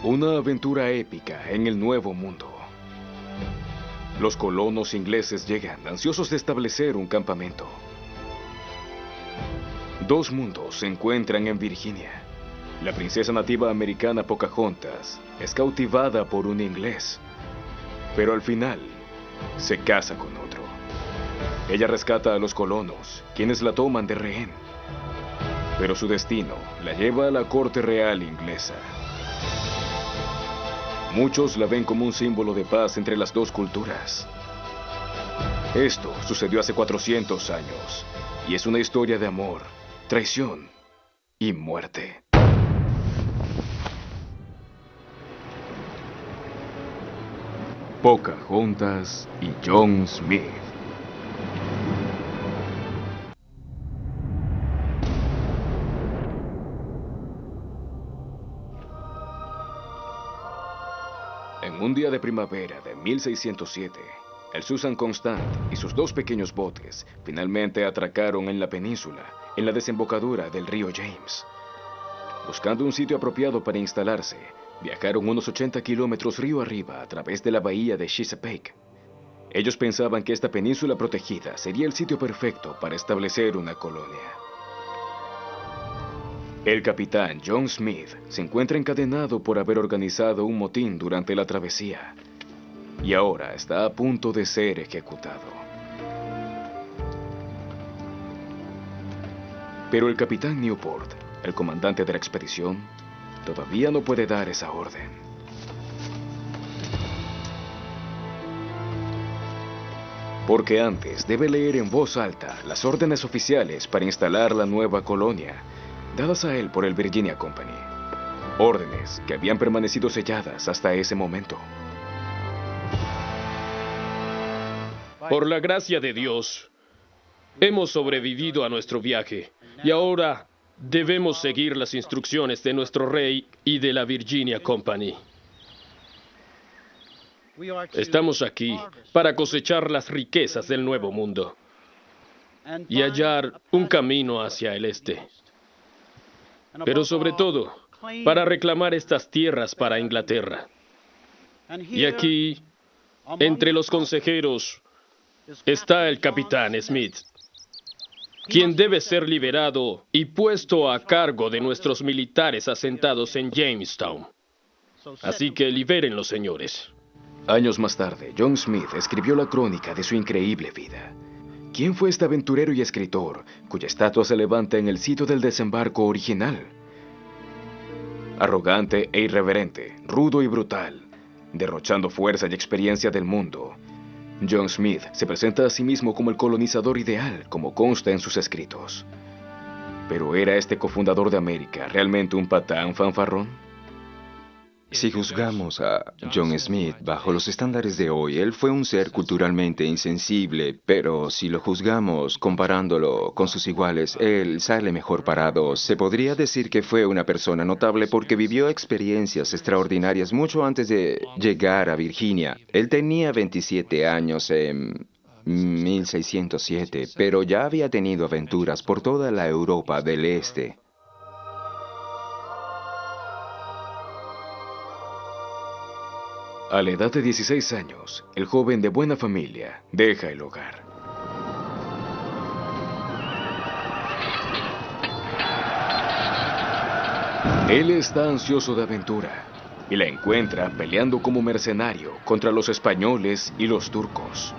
Una aventura épica en el Nuevo Mundo. Los colonos ingleses llegan, ansiosos de establecer un campamento. Dos mundos se encuentran en Virginia. La princesa nativa americana Pocahontas es cautivada por un inglés, pero al final se casa con otro. Ella rescata a los colonos, quienes la toman de rehén, pero su destino la lleva a la corte real inglesa. Muchos la ven como un símbolo de paz entre las dos culturas. Esto sucedió hace 400 años y es una historia de amor, traición y muerte. Pocahontas y John Smith. En un día de primavera de 1607, el Susan Constant y sus dos pequeños botes finalmente atracaron en la península, en la desembocadura del río James. Buscando un sitio apropiado para instalarse, viajaron unos 80 kilómetros río arriba a través de la bahía de Chesapeake. Ellos pensaban que esta península protegida sería el sitio perfecto para establecer una colonia. El capitán John Smith se encuentra encadenado por haber organizado un motín durante la travesía y ahora está a punto de ser ejecutado. Pero el capitán Newport, el comandante de la expedición, todavía no puede dar esa orden. Porque antes debe leer en voz alta las órdenes oficiales para instalar la nueva colonia, dadas a él por el Virginia Company. Órdenes que habían permanecido selladas hasta ese momento. Por la gracia de Dios, hemos sobrevivido a nuestro viaje y ahora debemos seguir las instrucciones de nuestro rey y de la Virginia Company. Estamos aquí para cosechar las riquezas del Nuevo Mundo y hallar un camino hacia el este. Pero sobre todo, para reclamar estas tierras para Inglaterra. Y aquí, entre los consejeros, está el capitán Smith, quien debe ser liberado y puesto a cargo de nuestros militares asentados en Jamestown. Así que libérenlos, señores. Años más tarde, John Smith escribió la crónica de su increíble vida. ¿Quién fue este aventurero y escritor cuya estatua se levanta en el sitio del desembarco original? Arrogante e irreverente, rudo y brutal, derrochando fuerza y experiencia del mundo, John Smith se presenta a sí mismo como el colonizador ideal, como consta en sus escritos. ¿Pero era este cofundador de América realmente un patán fanfarrón? Si juzgamos a John Smith bajo los estándares de hoy, él fue un ser culturalmente insensible, pero si lo juzgamos comparándolo con sus iguales, él sale mejor parado. Se podría decir que fue una persona notable porque vivió experiencias extraordinarias mucho antes de llegar a Virginia. Él tenía 27 años en 1607, pero ya había tenido aventuras por toda la Europa del Este. A la edad de 16 años, el joven de buena familia deja el hogar. Él está ansioso de aventura y la encuentra peleando como mercenario contra los españoles y los turcos.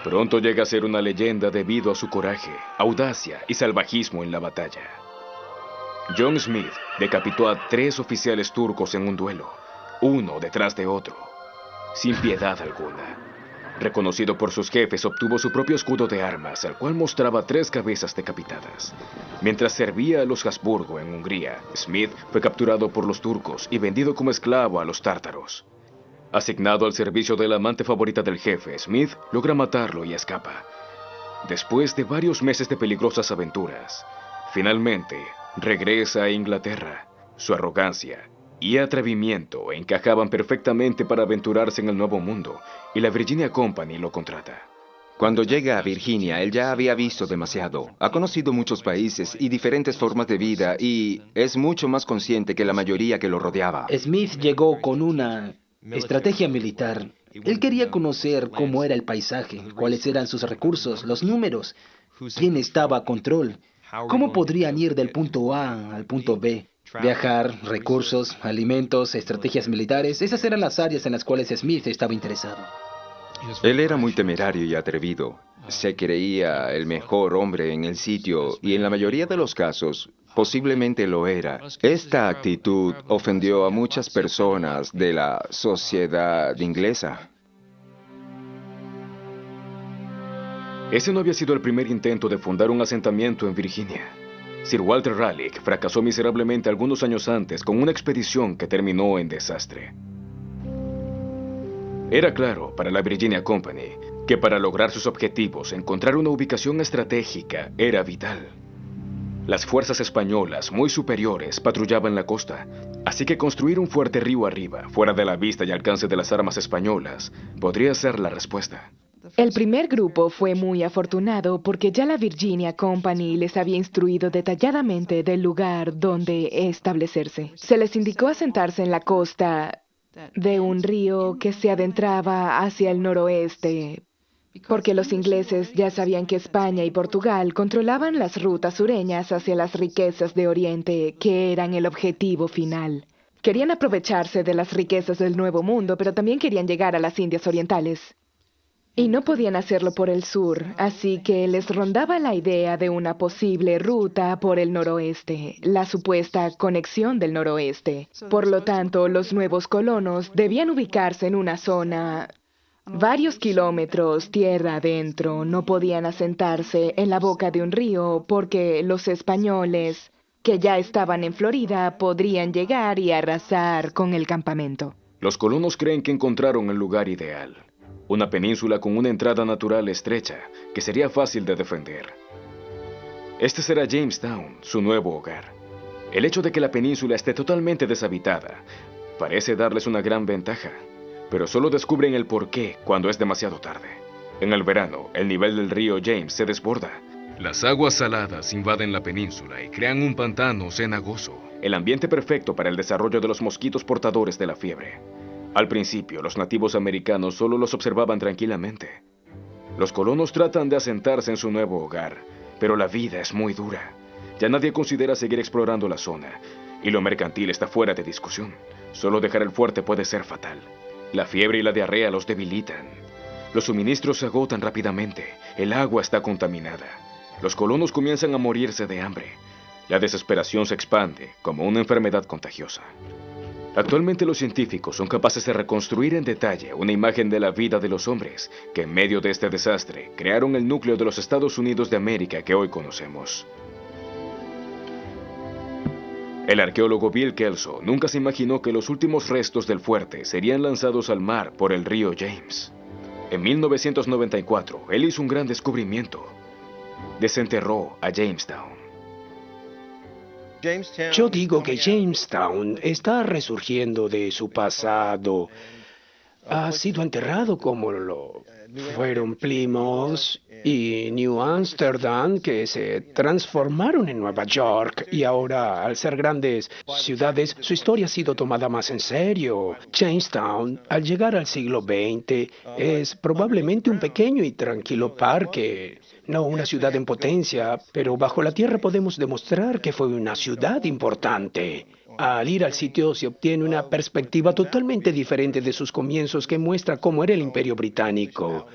Pronto llega a ser una leyenda debido a su coraje, audacia y salvajismo en la batalla. John Smith decapitó a 3 oficiales turcos en un duelo, uno detrás de otro, sin piedad alguna. Reconocido por sus jefes, obtuvo su propio escudo de armas, el cual mostraba 3 cabezas decapitadas. Mientras servía a los Habsburgo en Hungría, Smith fue capturado por los turcos y vendido como esclavo a los tártaros. Asignado al servicio de la amante favorita del jefe, Smith logra matarlo y escapa. Después de varios meses de peligrosas aventuras, finalmente regresa a Inglaterra. Su arrogancia y atrevimiento encajaban perfectamente para aventurarse en el Nuevo Mundo, y la Virginia Company lo contrata. Cuando llega a Virginia, él ya había visto demasiado. Ha conocido muchos países y diferentes formas de vida y es mucho más consciente que la mayoría que lo rodeaba. Smith llegó con una estrategia militar. Él quería conocer cómo era el paisaje, cuáles eran sus recursos, los números, quién estaba a control, cómo podrían ir del punto A al punto B. Viajar, recursos, alimentos, estrategias militares, esas eran las áreas en las cuales Smith estaba interesado. Él era muy temerario y atrevido. Se creía el mejor hombre en el sitio y en la mayoría de los casos, posiblemente lo era. Esta actitud ofendió a muchas personas de la sociedad inglesa. Ese no había sido el primer intento de fundar un asentamiento en Virginia. Sir Walter Raleigh fracasó miserablemente algunos años antes con una expedición que terminó en desastre. Era claro para la Virginia Company que para lograr sus objetivos, encontrar una ubicación estratégica era vital. Las fuerzas españolas, muy superiores, patrullaban la costa, así que construir un fuerte río arriba, fuera de la vista y alcance de las armas españolas, podría ser la respuesta. El primer grupo fue muy afortunado porque ya la Virginia Company les había instruido detalladamente del lugar donde establecerse. Se les indicó asentarse en la costa de un río que se adentraba hacia el noroeste, porque los ingleses ya sabían que España y Portugal controlaban las rutas sureñas hacia las riquezas de Oriente, que eran el objetivo final. Querían aprovecharse de las riquezas del Nuevo Mundo, pero también querían llegar a las Indias Orientales. Y no podían hacerlo por el sur, así que les rondaba la idea de una posible ruta por el noroeste, la supuesta conexión del noroeste. Por lo tanto, los nuevos colonos debían ubicarse en una zona varios kilómetros tierra adentro. No podían asentarse en la boca de un río porque los españoles, que ya estaban en Florida, podrían llegar y arrasar con el campamento. Los colonos creen que encontraron el lugar ideal. Una península con una entrada natural estrecha, que sería fácil de defender. Este será Jamestown, su nuevo hogar. El hecho de que la península esté totalmente deshabitada parece darles una gran ventaja, pero solo descubren el porqué cuando es demasiado tarde. En el verano, el nivel del río James se desborda. Las aguas saladas invaden la península y crean un pantano cenagoso, el ambiente perfecto para el desarrollo de los mosquitos portadores de la fiebre. Al principio, los nativos americanos solo los observaban tranquilamente. Los colonos tratan de asentarse en su nuevo hogar, pero la vida es muy dura. Ya nadie considera seguir explorando la zona, y lo mercantil está fuera de discusión. Solo dejar el fuerte puede ser fatal. La fiebre y la diarrea los debilitan. Los suministros se agotan rápidamente. El agua está contaminada. Los colonos comienzan a morirse de hambre. La desesperación se expande como una enfermedad contagiosa. Actualmente los científicos son capaces de reconstruir en detalle una imagen de la vida de los hombres que en medio de este desastre crearon el núcleo de los Estados Unidos de América que hoy conocemos. El arqueólogo Bill Kelso nunca se imaginó que los últimos restos del fuerte serían lanzados al mar por el río James. En 1994, él hizo un gran descubrimiento. Desenterró a Jamestown. Yo digo que Jamestown está resurgiendo de su pasado. Ha sido enterrado como lo fueron Plymouth y New Amsterdam, que se transformaron en Nueva York, y ahora, al ser grandes ciudades, su historia ha sido tomada más en serio. Jamestown, al llegar al siglo XX, es probablemente un pequeño y tranquilo parque. No una ciudad en potencia, pero bajo la tierra podemos demostrar que fue una ciudad importante. Al ir al sitio se obtiene una perspectiva totalmente diferente de sus comienzos que muestra cómo era el Imperio Británico.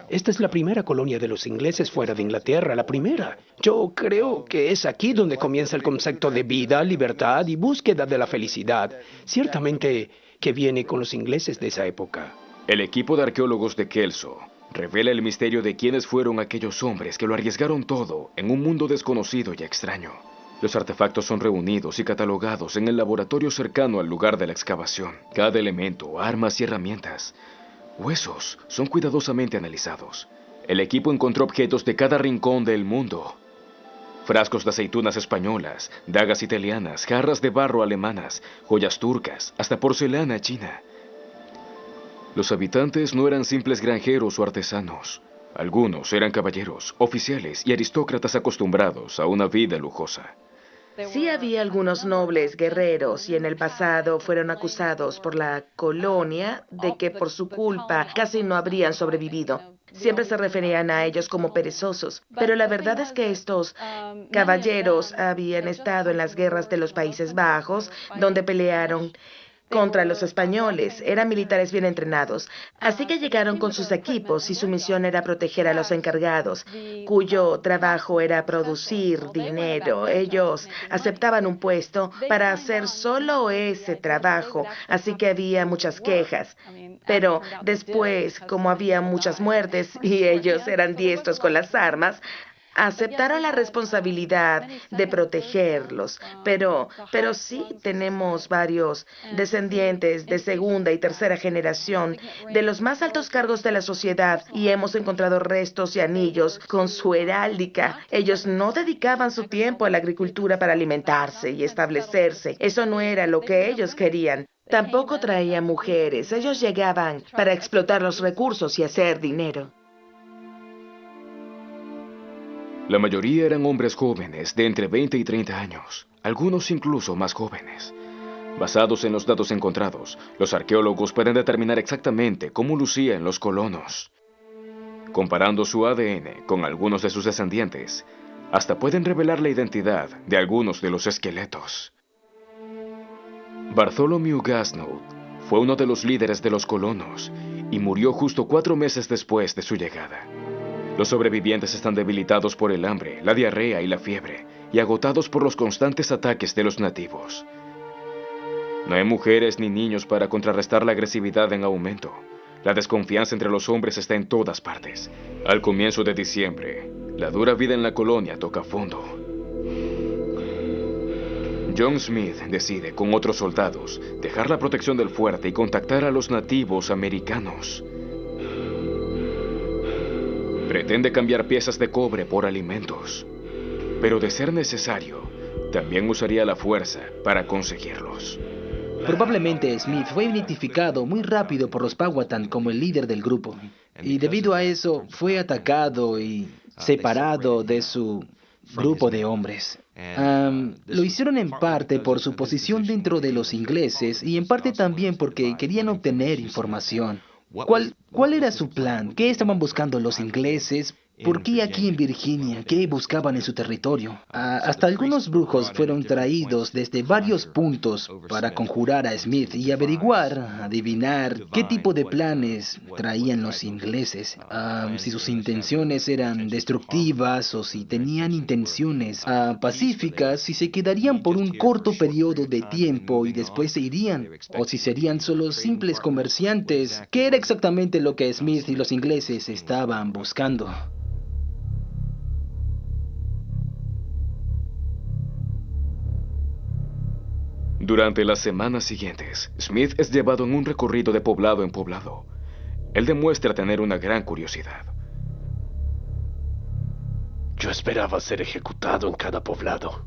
Esta es la primera colonia de los ingleses fuera de Inglaterra, la primera. Yo creo que es aquí donde comienza el concepto de vida, libertad y búsqueda de la felicidad. Ciertamente que viene con los ingleses de esa época. El equipo de arqueólogos de Kelso revela el misterio de quiénes fueron aquellos hombres que lo arriesgaron todo en un mundo desconocido y extraño. Los artefactos son reunidos y catalogados en el laboratorio cercano al lugar de la excavación. Cada elemento, armas y herramientas, huesos, son cuidadosamente analizados. El equipo encontró objetos de cada rincón del mundo. Frascos de aceitunas españolas, dagas italianas, jarras de barro alemanas, joyas turcas, hasta porcelana china. Los habitantes no eran simples granjeros o artesanos. Algunos eran caballeros, oficiales y aristócratas acostumbrados a una vida lujosa. Sí había algunos nobles guerreros y en el pasado fueron acusados por la colonia de que por su culpa casi no habrían sobrevivido. Siempre se referían a ellos como perezosos, pero la verdad es que estos caballeros habían estado en las guerras de los Países Bajos, donde pelearon contra los españoles. Eran militares bien entrenados, así que llegaron con sus equipos y su misión era proteger a los encargados, cuyo trabajo era producir dinero. Ellos aceptaban un puesto para hacer solo ese trabajo, así que había muchas quejas. Pero después, como había muchas muertes y ellos eran diestros con las armas, aceptaron la responsabilidad de protegerlos, pero sí tenemos varios descendientes de segunda y tercera generación de los más altos cargos de la sociedad y hemos encontrado restos y anillos con su heráldica. Ellos no dedicaban su tiempo a la agricultura para alimentarse y establecerse. Eso no era lo que ellos querían. Tampoco traían mujeres. Ellos llegaban para explotar los recursos y hacer dinero. La mayoría eran hombres jóvenes de entre 20 y 30 años, algunos incluso más jóvenes. Basados en los datos encontrados, los arqueólogos pueden determinar exactamente cómo lucían los colonos. Comparando su ADN con algunos de sus descendientes, hasta pueden revelar la identidad de algunos de los esqueletos. Bartholomew Gasnold fue uno de los líderes de los colonos y murió justo 4 meses después de su llegada. Los sobrevivientes están debilitados por el hambre, la diarrea y la fiebre, y agotados por los constantes ataques de los nativos. No hay mujeres ni niños para contrarrestar la agresividad en aumento. La desconfianza entre los hombres está en todas partes. Al comienzo de diciembre, la dura vida en la colonia toca fondo. John Smith decide, con otros soldados, dejar la protección del fuerte y contactar a los nativos americanos. Pretende cambiar piezas de cobre por alimentos, pero de ser necesario, también usaría la fuerza para conseguirlos. Probablemente Smith fue identificado muy rápido por los Powhatan como el líder del grupo, y debido a eso fue atacado y separado de su grupo de hombres. Lo hicieron en parte por su posición dentro de los ingleses y en parte también porque querían obtener información. ¿Cuál era su plan? ¿Qué estaban buscando los ingleses? ¿Por qué aquí en Virginia? ¿Qué buscaban en su territorio? Hasta algunos brujos fueron traídos desde varios puntos para conjurar a Smith y averiguar, adivinar qué tipo de planes traían los ingleses. Si sus intenciones eran destructivas o si tenían intenciones pacíficas, si se quedarían por un corto periodo de tiempo y después se irían, o si serían solo simples comerciantes. ¿Qué era exactamente lo que Smith y los ingleses estaban buscando? Durante las semanas siguientes, Smith es llevado en un recorrido de poblado en poblado. Él demuestra tener una gran curiosidad. Yo esperaba ser ejecutado en cada poblado,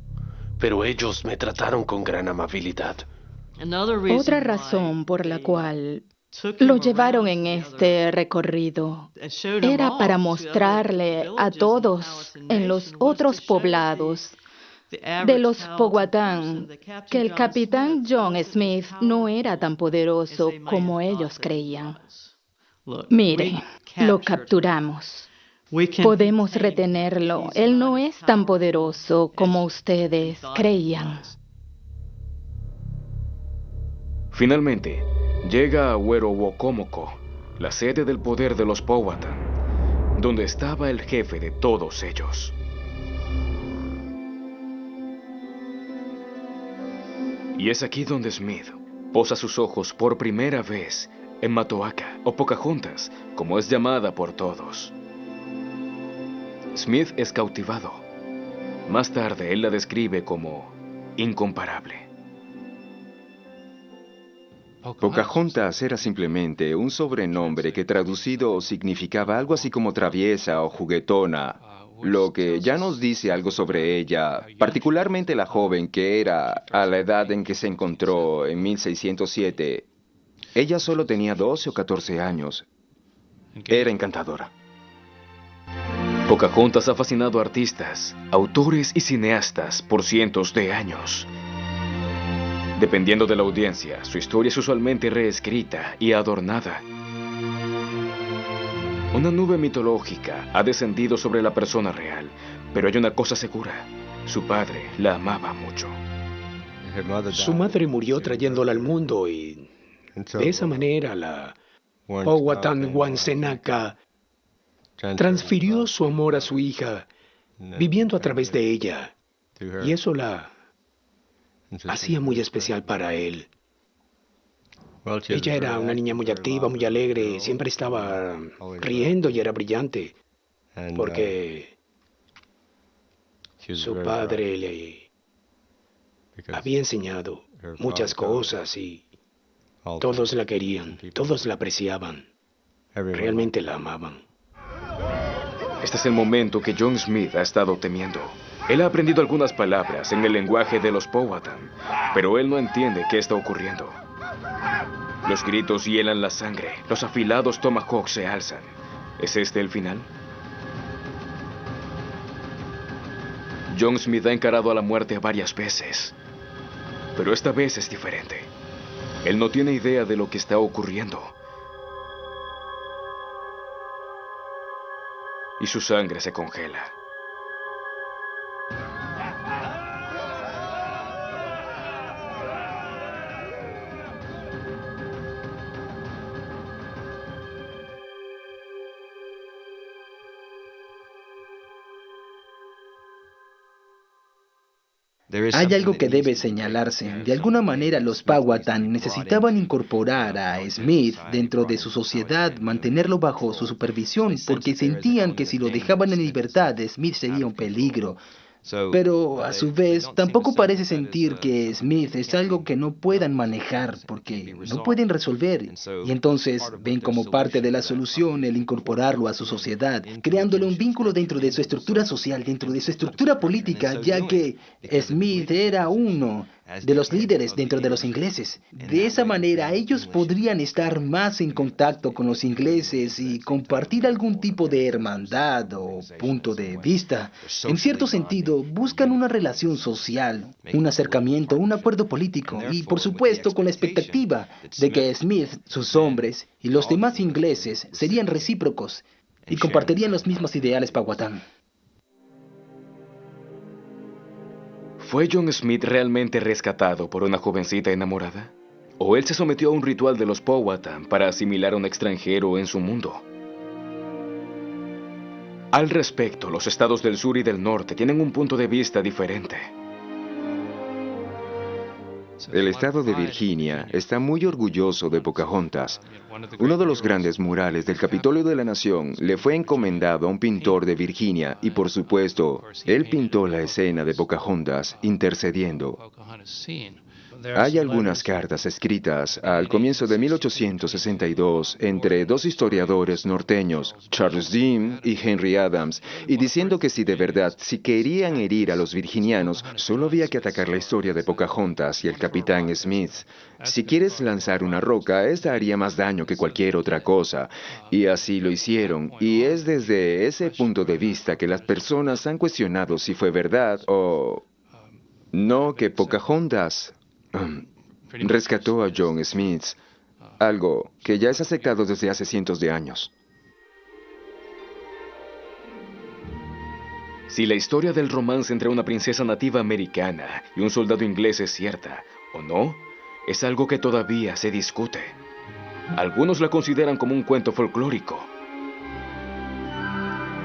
pero ellos me trataron con gran amabilidad. Otra razón por la cual lo llevaron en este recorrido era para mostrarle a todos en los otros poblados de los Powhatan que el capitán John Smith no era tan poderoso como ellos creían. Mire, lo capturamos. Podemos retenerlo. Él no es tan poderoso como ustedes creían. Finalmente, llega a Werowocomoco, la sede del poder de los Powhatan, donde estaba el jefe de todos ellos. Y es aquí donde Smith posa sus ojos por primera vez en Matoaka, o Pocahontas, como es llamada por todos. Smith es cautivado. Más tarde él la describe como incomparable. Pocahontas era simplemente un sobrenombre que traducido significaba algo así como traviesa o juguetona, lo que ya nos dice algo sobre ella, particularmente la joven que era a la edad en que se encontró en 1607. Ella solo tenía 12 o 14 años. Era encantadora. Pocahontas ha fascinado a artistas, autores y cineastas por cientos de años. Dependiendo de la audiencia, su historia es usualmente reescrita y adornada. Una nube mitológica ha descendido sobre la persona real, pero hay una cosa segura: su padre la amaba mucho. Su madre murió trayéndola al mundo y de esa manera la Powhatan Wansenaka transfirió su amor a su hija, viviendo a través de ella, y eso la hacía muy especial para él. Ella era una niña muy activa, muy alegre, siempre estaba riendo y era brillante, porque su padre le había enseñado muchas cosas y todos la querían, todos la apreciaban, realmente la amaban. Este es el momento que John Smith ha estado temiendo. Él ha aprendido algunas palabras en el lenguaje de los Powhatan, pero él no entiende qué está ocurriendo. Los gritos hielan la sangre, los afilados tomahawks se alzan. ¿Es este el final? John Smith ha encarado a la muerte varias veces, pero esta vez es diferente. Él no tiene idea de lo que está ocurriendo. Y su sangre se congela. Hay algo que debe señalarse. De alguna manera los Powhatan necesitaban incorporar a Smith dentro de su sociedad, mantenerlo bajo su supervisión, porque sentían que si lo dejaban en libertad, Smith sería un peligro. Pero a su vez, tampoco parece sentir que Smith es algo que no puedan manejar, porque no pueden resolver. Y entonces ven como parte de la solución el incorporarlo a su sociedad, creándole un vínculo dentro de su estructura social, dentro de su estructura política, ya que Smith era uno de los líderes dentro de los ingleses. De esa manera ellos podrían estar más en contacto con los ingleses y compartir algún tipo de hermandad o punto de vista. En cierto sentido, buscan una relación social, un acercamiento, un acuerdo político y, por supuesto, con la expectativa de que Smith, sus hombres y los demás ingleses serían recíprocos y compartirían los mismos ideales Powhatan. ¿Fue John Smith realmente rescatado por una jovencita enamorada? ¿O él se sometió a un ritual de los Powhatan para asimilar a un extranjero en su mundo? Al respecto, los estados del sur y del norte tienen un punto de vista diferente. El estado de Virginia está muy orgulloso de Pocahontas. Uno de los grandes murales del Capitolio de la Nación le fue encomendado a un pintor de Virginia y, por supuesto, él pintó la escena de Pocahontas intercediendo. Hay algunas cartas escritas al comienzo de 1862 entre dos historiadores norteños, Charles Dean y Henry Adams, y diciendo que si querían herir a los virginianos, solo había que atacar la historia de Pocahontas y el capitán Smith. Si quieres lanzar una roca, esta haría más daño que cualquier otra cosa. Y así lo hicieron, y es desde ese punto de vista que las personas han cuestionado si fue verdad o no que Pocahontas rescató a John Smith, algo que ya es aceptado desde hace cientos de años. Si la historia del romance entre una princesa nativa americana y un soldado inglés es cierta o no, es algo que todavía se discute. Algunos la consideran como un cuento folclórico.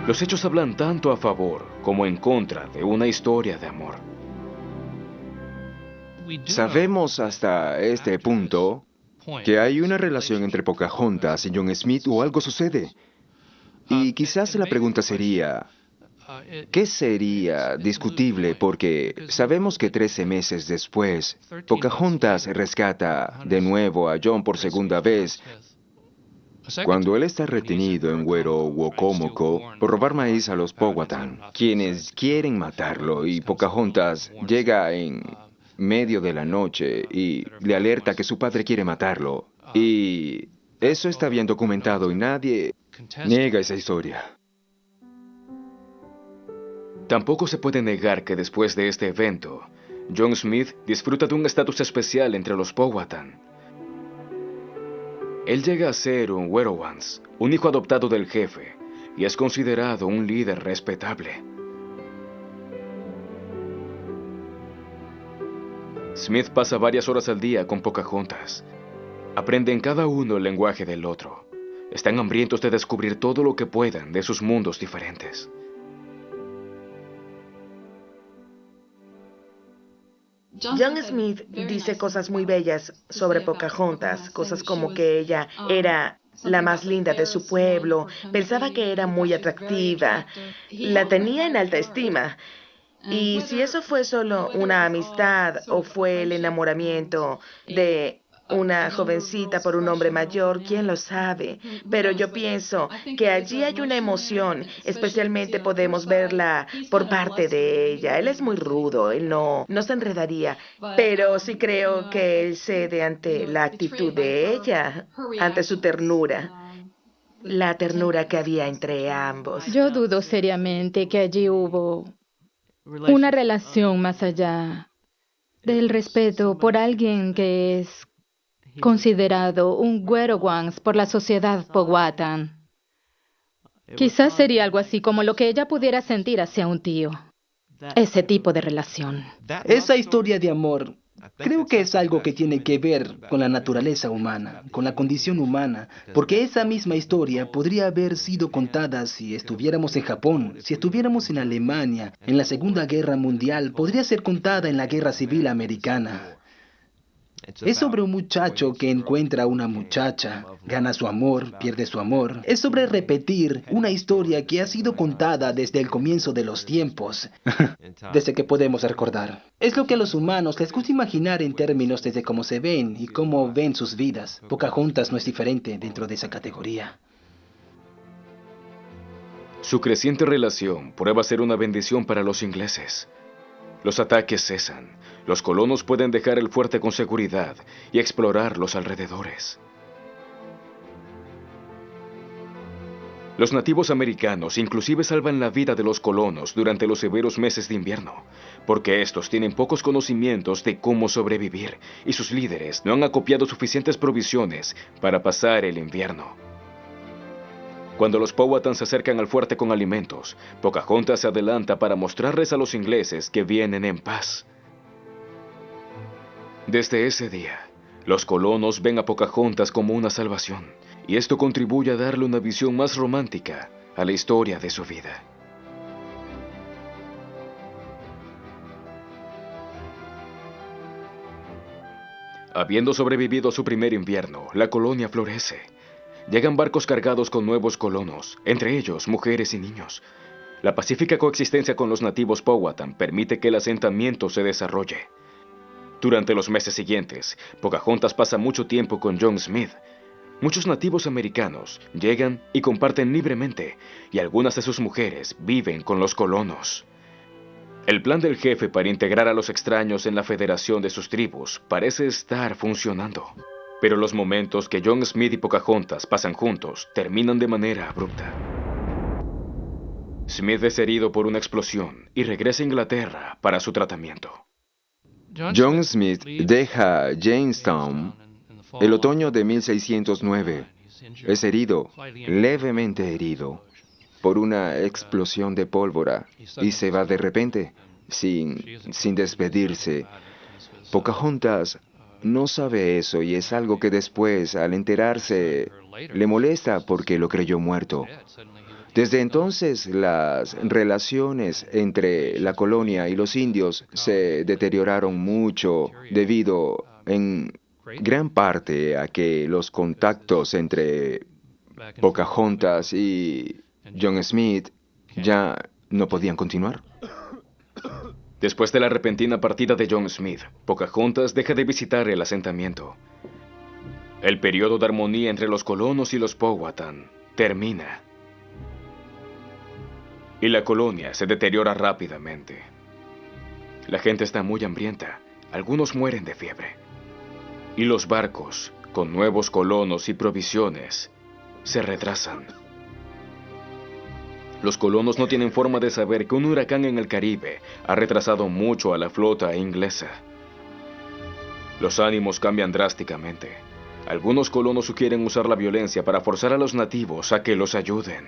Los hechos hablan tanto a favor como en contra de una historia de amor. Sabemos hasta este punto que hay una relación entre Pocahontas y John Smith o algo sucede. Y quizás la pregunta sería, ¿qué sería discutible? Porque sabemos que 13 meses después, Pocahontas rescata de nuevo a John por segunda vez, cuando él está retenido en Werowocomoco por robar maíz a los Powhatan, quienes quieren matarlo, y Pocahontas llega en medio de la noche y le alerta que su padre quiere matarlo. Y eso está bien documentado y nadie niega esa historia. Tampoco se puede negar que después de este evento, John Smith disfruta de un estatus especial entre los Powhatan. Él llega a ser un Werowance, un hijo adoptado del jefe, y es considerado un líder respetable. Smith pasa varias horas al día con Pocahontas. Aprenden cada uno el lenguaje del otro. Están hambrientos de descubrir todo lo que puedan de sus mundos diferentes. John Smith dice cosas muy bellas sobre Pocahontas, cosas como que ella era la más linda de su pueblo, pensaba que era muy atractiva, la tenía en alta estima. Y si eso fue solo una amistad o fue el enamoramiento de una jovencita por un hombre mayor, quién lo sabe. Pero yo pienso que allí hay una emoción, especialmente podemos verla por parte de ella. Él es muy rudo, él no se enredaría, pero sí creo que él cede ante la actitud de ella, ante su ternura. La ternura que había entre ambos. Yo dudo seriamente que allí hubo una relación más allá del respeto por alguien que es considerado un Werowance por la sociedad Powhatan. Quizás sería algo así como lo que ella pudiera sentir hacia un tío. Ese tipo de relación. Esa historia de amor, creo que es algo que tiene que ver con la naturaleza humana, con la condición humana, porque esa misma historia podría haber sido contada si estuviéramos en Japón, si estuviéramos en Alemania, en la Segunda Guerra Mundial, podría ser contada en la Guerra Civil Americana. Es sobre un muchacho que encuentra a una muchacha, gana su amor, pierde su amor. Es sobre repetir una historia que ha sido contada desde el comienzo de los tiempos, desde que podemos recordar. Es lo que a los humanos les gusta imaginar en términos desde cómo se ven y cómo ven sus vidas. Pocahontas no es diferente dentro de esa categoría. Su creciente relación prueba ser una bendición para los ingleses. Los ataques cesan. Los colonos pueden dejar el fuerte con seguridad y explorar los alrededores. Los nativos americanos inclusive salvan la vida de los colonos durante los severos meses de invierno, porque estos tienen pocos conocimientos de cómo sobrevivir y sus líderes no han acopiado suficientes provisiones para pasar el invierno. Cuando los Powhatan se acercan al fuerte con alimentos, Pocahontas se adelanta para mostrarles a los ingleses que vienen en paz. Desde ese día, los colonos ven a Pocahontas como una salvación, y esto contribuye a darle una visión más romántica a la historia de su vida. Habiendo sobrevivido a su primer invierno, la colonia florece. Llegan barcos cargados con nuevos colonos, entre ellos mujeres y niños. La pacífica coexistencia con los nativos Powhatan permite que el asentamiento se desarrolle. Durante los meses siguientes, Pocahontas pasa mucho tiempo con John Smith. Muchos nativos americanos llegan y comparten libremente, y algunas de sus mujeres viven con los colonos. El plan del jefe para integrar a los extraños en la federación de sus tribus parece estar funcionando. Pero los momentos que John Smith y Pocahontas pasan juntos terminan de manera abrupta. Smith es herido por una explosión y regresa a Inglaterra para su tratamiento. John Smith deja Jamestown el otoño de 1609. Es herido, levemente herido, por una explosión de pólvora y se va de repente, sin despedirse. Pocahontas no sabe eso y es algo que después, al enterarse, le molesta porque lo creyó muerto. Desde entonces, las relaciones entre la colonia y los indios se deterioraron mucho debido en gran parte a que los contactos entre Pocahontas y John Smith ya no podían continuar. Después de la repentina partida de John Smith, Pocahontas deja de visitar el asentamiento. El periodo de armonía entre los colonos y los Powhatan termina. Y la colonia se deteriora rápidamente. La gente está muy hambrienta, algunos mueren de fiebre. Y los barcos, con nuevos colonos y provisiones, se retrasan. Los colonos no tienen forma de saber que un huracán en el Caribe ha retrasado mucho a la flota inglesa. Los ánimos cambian drásticamente. Algunos colonos sugieren usar la violencia para forzar a los nativos a que los ayuden.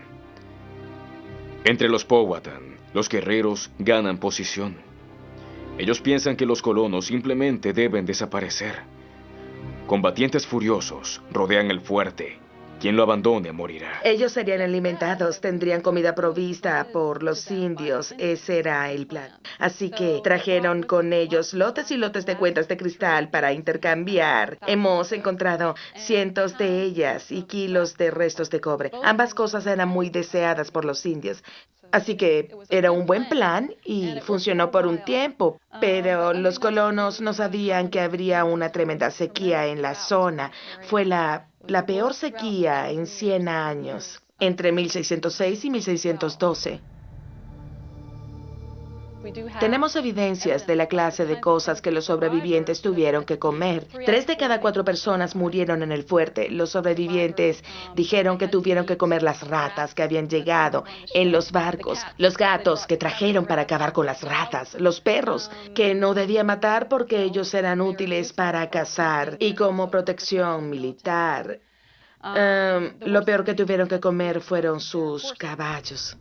Entre los Powhatan, los guerreros ganan posición. Ellos piensan que los colonos simplemente deben desaparecer. Combatientes furiosos rodean el fuerte. Quien lo abandone morirá. Ellos serían alimentados, tendrían comida provista por los indios. Ese era el plan. Así que trajeron con ellos lotes y lotes de cuentas de cristal para intercambiar. Hemos encontrado cientos de ellas y kilos de restos de cobre. Ambas cosas eran muy deseadas por los indios. Así que era un buen plan y funcionó por un tiempo, pero los colonos no sabían que habría una tremenda sequía en la zona. Fue la peor sequía en 100 años, entre 1606 y 1612. Tenemos evidencias de la clase de cosas que los sobrevivientes tuvieron que comer. 3 de cada 4 personas murieron en el fuerte. Los sobrevivientes dijeron que tuvieron que comer las ratas que habían llegado en los barcos, los gatos que trajeron para acabar con las ratas, los perros que no debía matar porque ellos eran útiles para cazar y como protección militar. Lo peor que tuvieron que comer fueron sus caballos.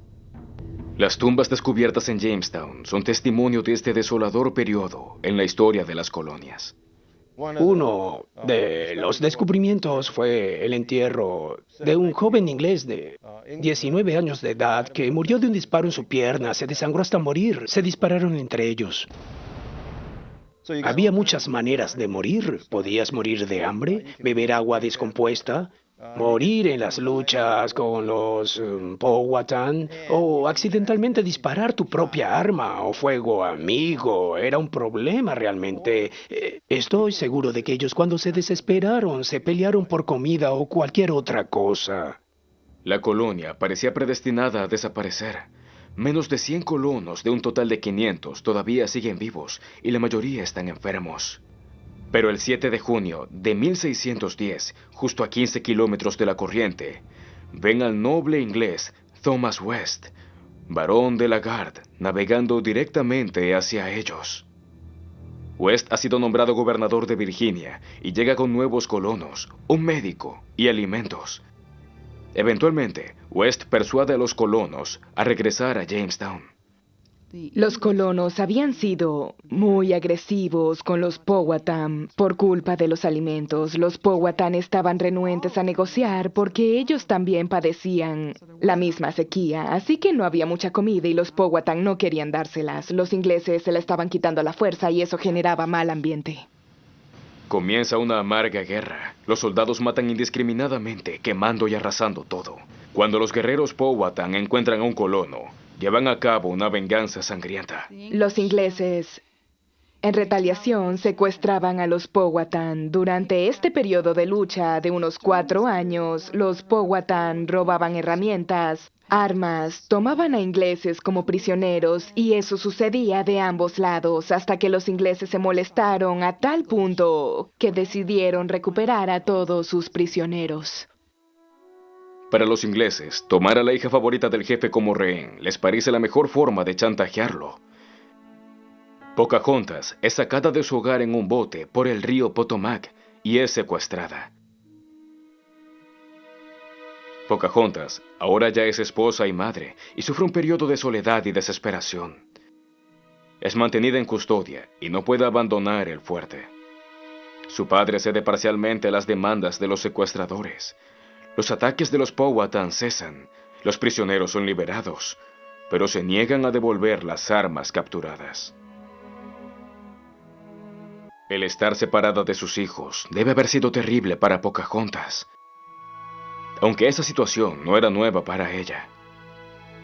Las tumbas descubiertas en Jamestown son testimonio de este desolador periodo en la historia de las colonias. Uno de los descubrimientos fue el entierro de un joven inglés de 19 años de edad que murió de un disparo en su pierna, se desangró hasta morir, se dispararon entre ellos. Había muchas maneras de morir. Podías morir de hambre, beber agua descompuesta, morir en las luchas con los Powhatan o accidentalmente disparar tu propia arma o fuego amigo. Era un problema realmente. Estoy seguro de que ellos cuando se desesperaron se pelearon por comida o cualquier otra cosa. La colonia parecía predestinada a desaparecer. Menos de 100 colonos de un total de 500 todavía siguen vivos y la mayoría están enfermos. Pero el 7 de junio de 1610, justo a 15 kilómetros de la corriente, ven al noble inglés Thomas West, barón de la Garde, navegando directamente hacia ellos. West ha sido nombrado gobernador de Virginia y llega con nuevos colonos, un médico y alimentos. Eventualmente, West persuade a los colonos a regresar a Jamestown. Los colonos habían sido muy agresivos con los Powhatan por culpa de los alimentos. Los Powhatan estaban renuentes a negociar porque ellos también padecían la misma sequía, así que no había mucha comida y los Powhatan no querían dárselas. Los ingleses se la estaban quitando a la fuerza y eso generaba mal ambiente. Comienza una amarga guerra. Los soldados matan indiscriminadamente, quemando y arrasando todo. Cuando los guerreros Powhatan encuentran a un colono, llevan a cabo una venganza sangrienta. Los ingleses, en retaliación, secuestraban a los Powhatan. Durante este periodo de lucha de unos 4 años, los Powhatan robaban herramientas, armas, tomaban a ingleses como prisioneros y eso sucedía de ambos lados hasta que los ingleses se molestaron a tal punto que decidieron recuperar a todos sus prisioneros. Para los ingleses, tomar a la hija favorita del jefe como rehén les parece la mejor forma de chantajearlo. Pocahontas es sacada de su hogar en un bote por el río Potomac y es secuestrada. Pocahontas ahora ya es esposa y madre y sufre un periodo de soledad y desesperación. Es mantenida en custodia y no puede abandonar el fuerte. Su padre cede parcialmente a las demandas de los secuestradores. Los ataques de los Powhatan cesan, los prisioneros son liberados, pero se niegan a devolver las armas capturadas. El estar separada de sus hijos debe haber sido terrible para Pocahontas, aunque esa situación no era nueva para ella.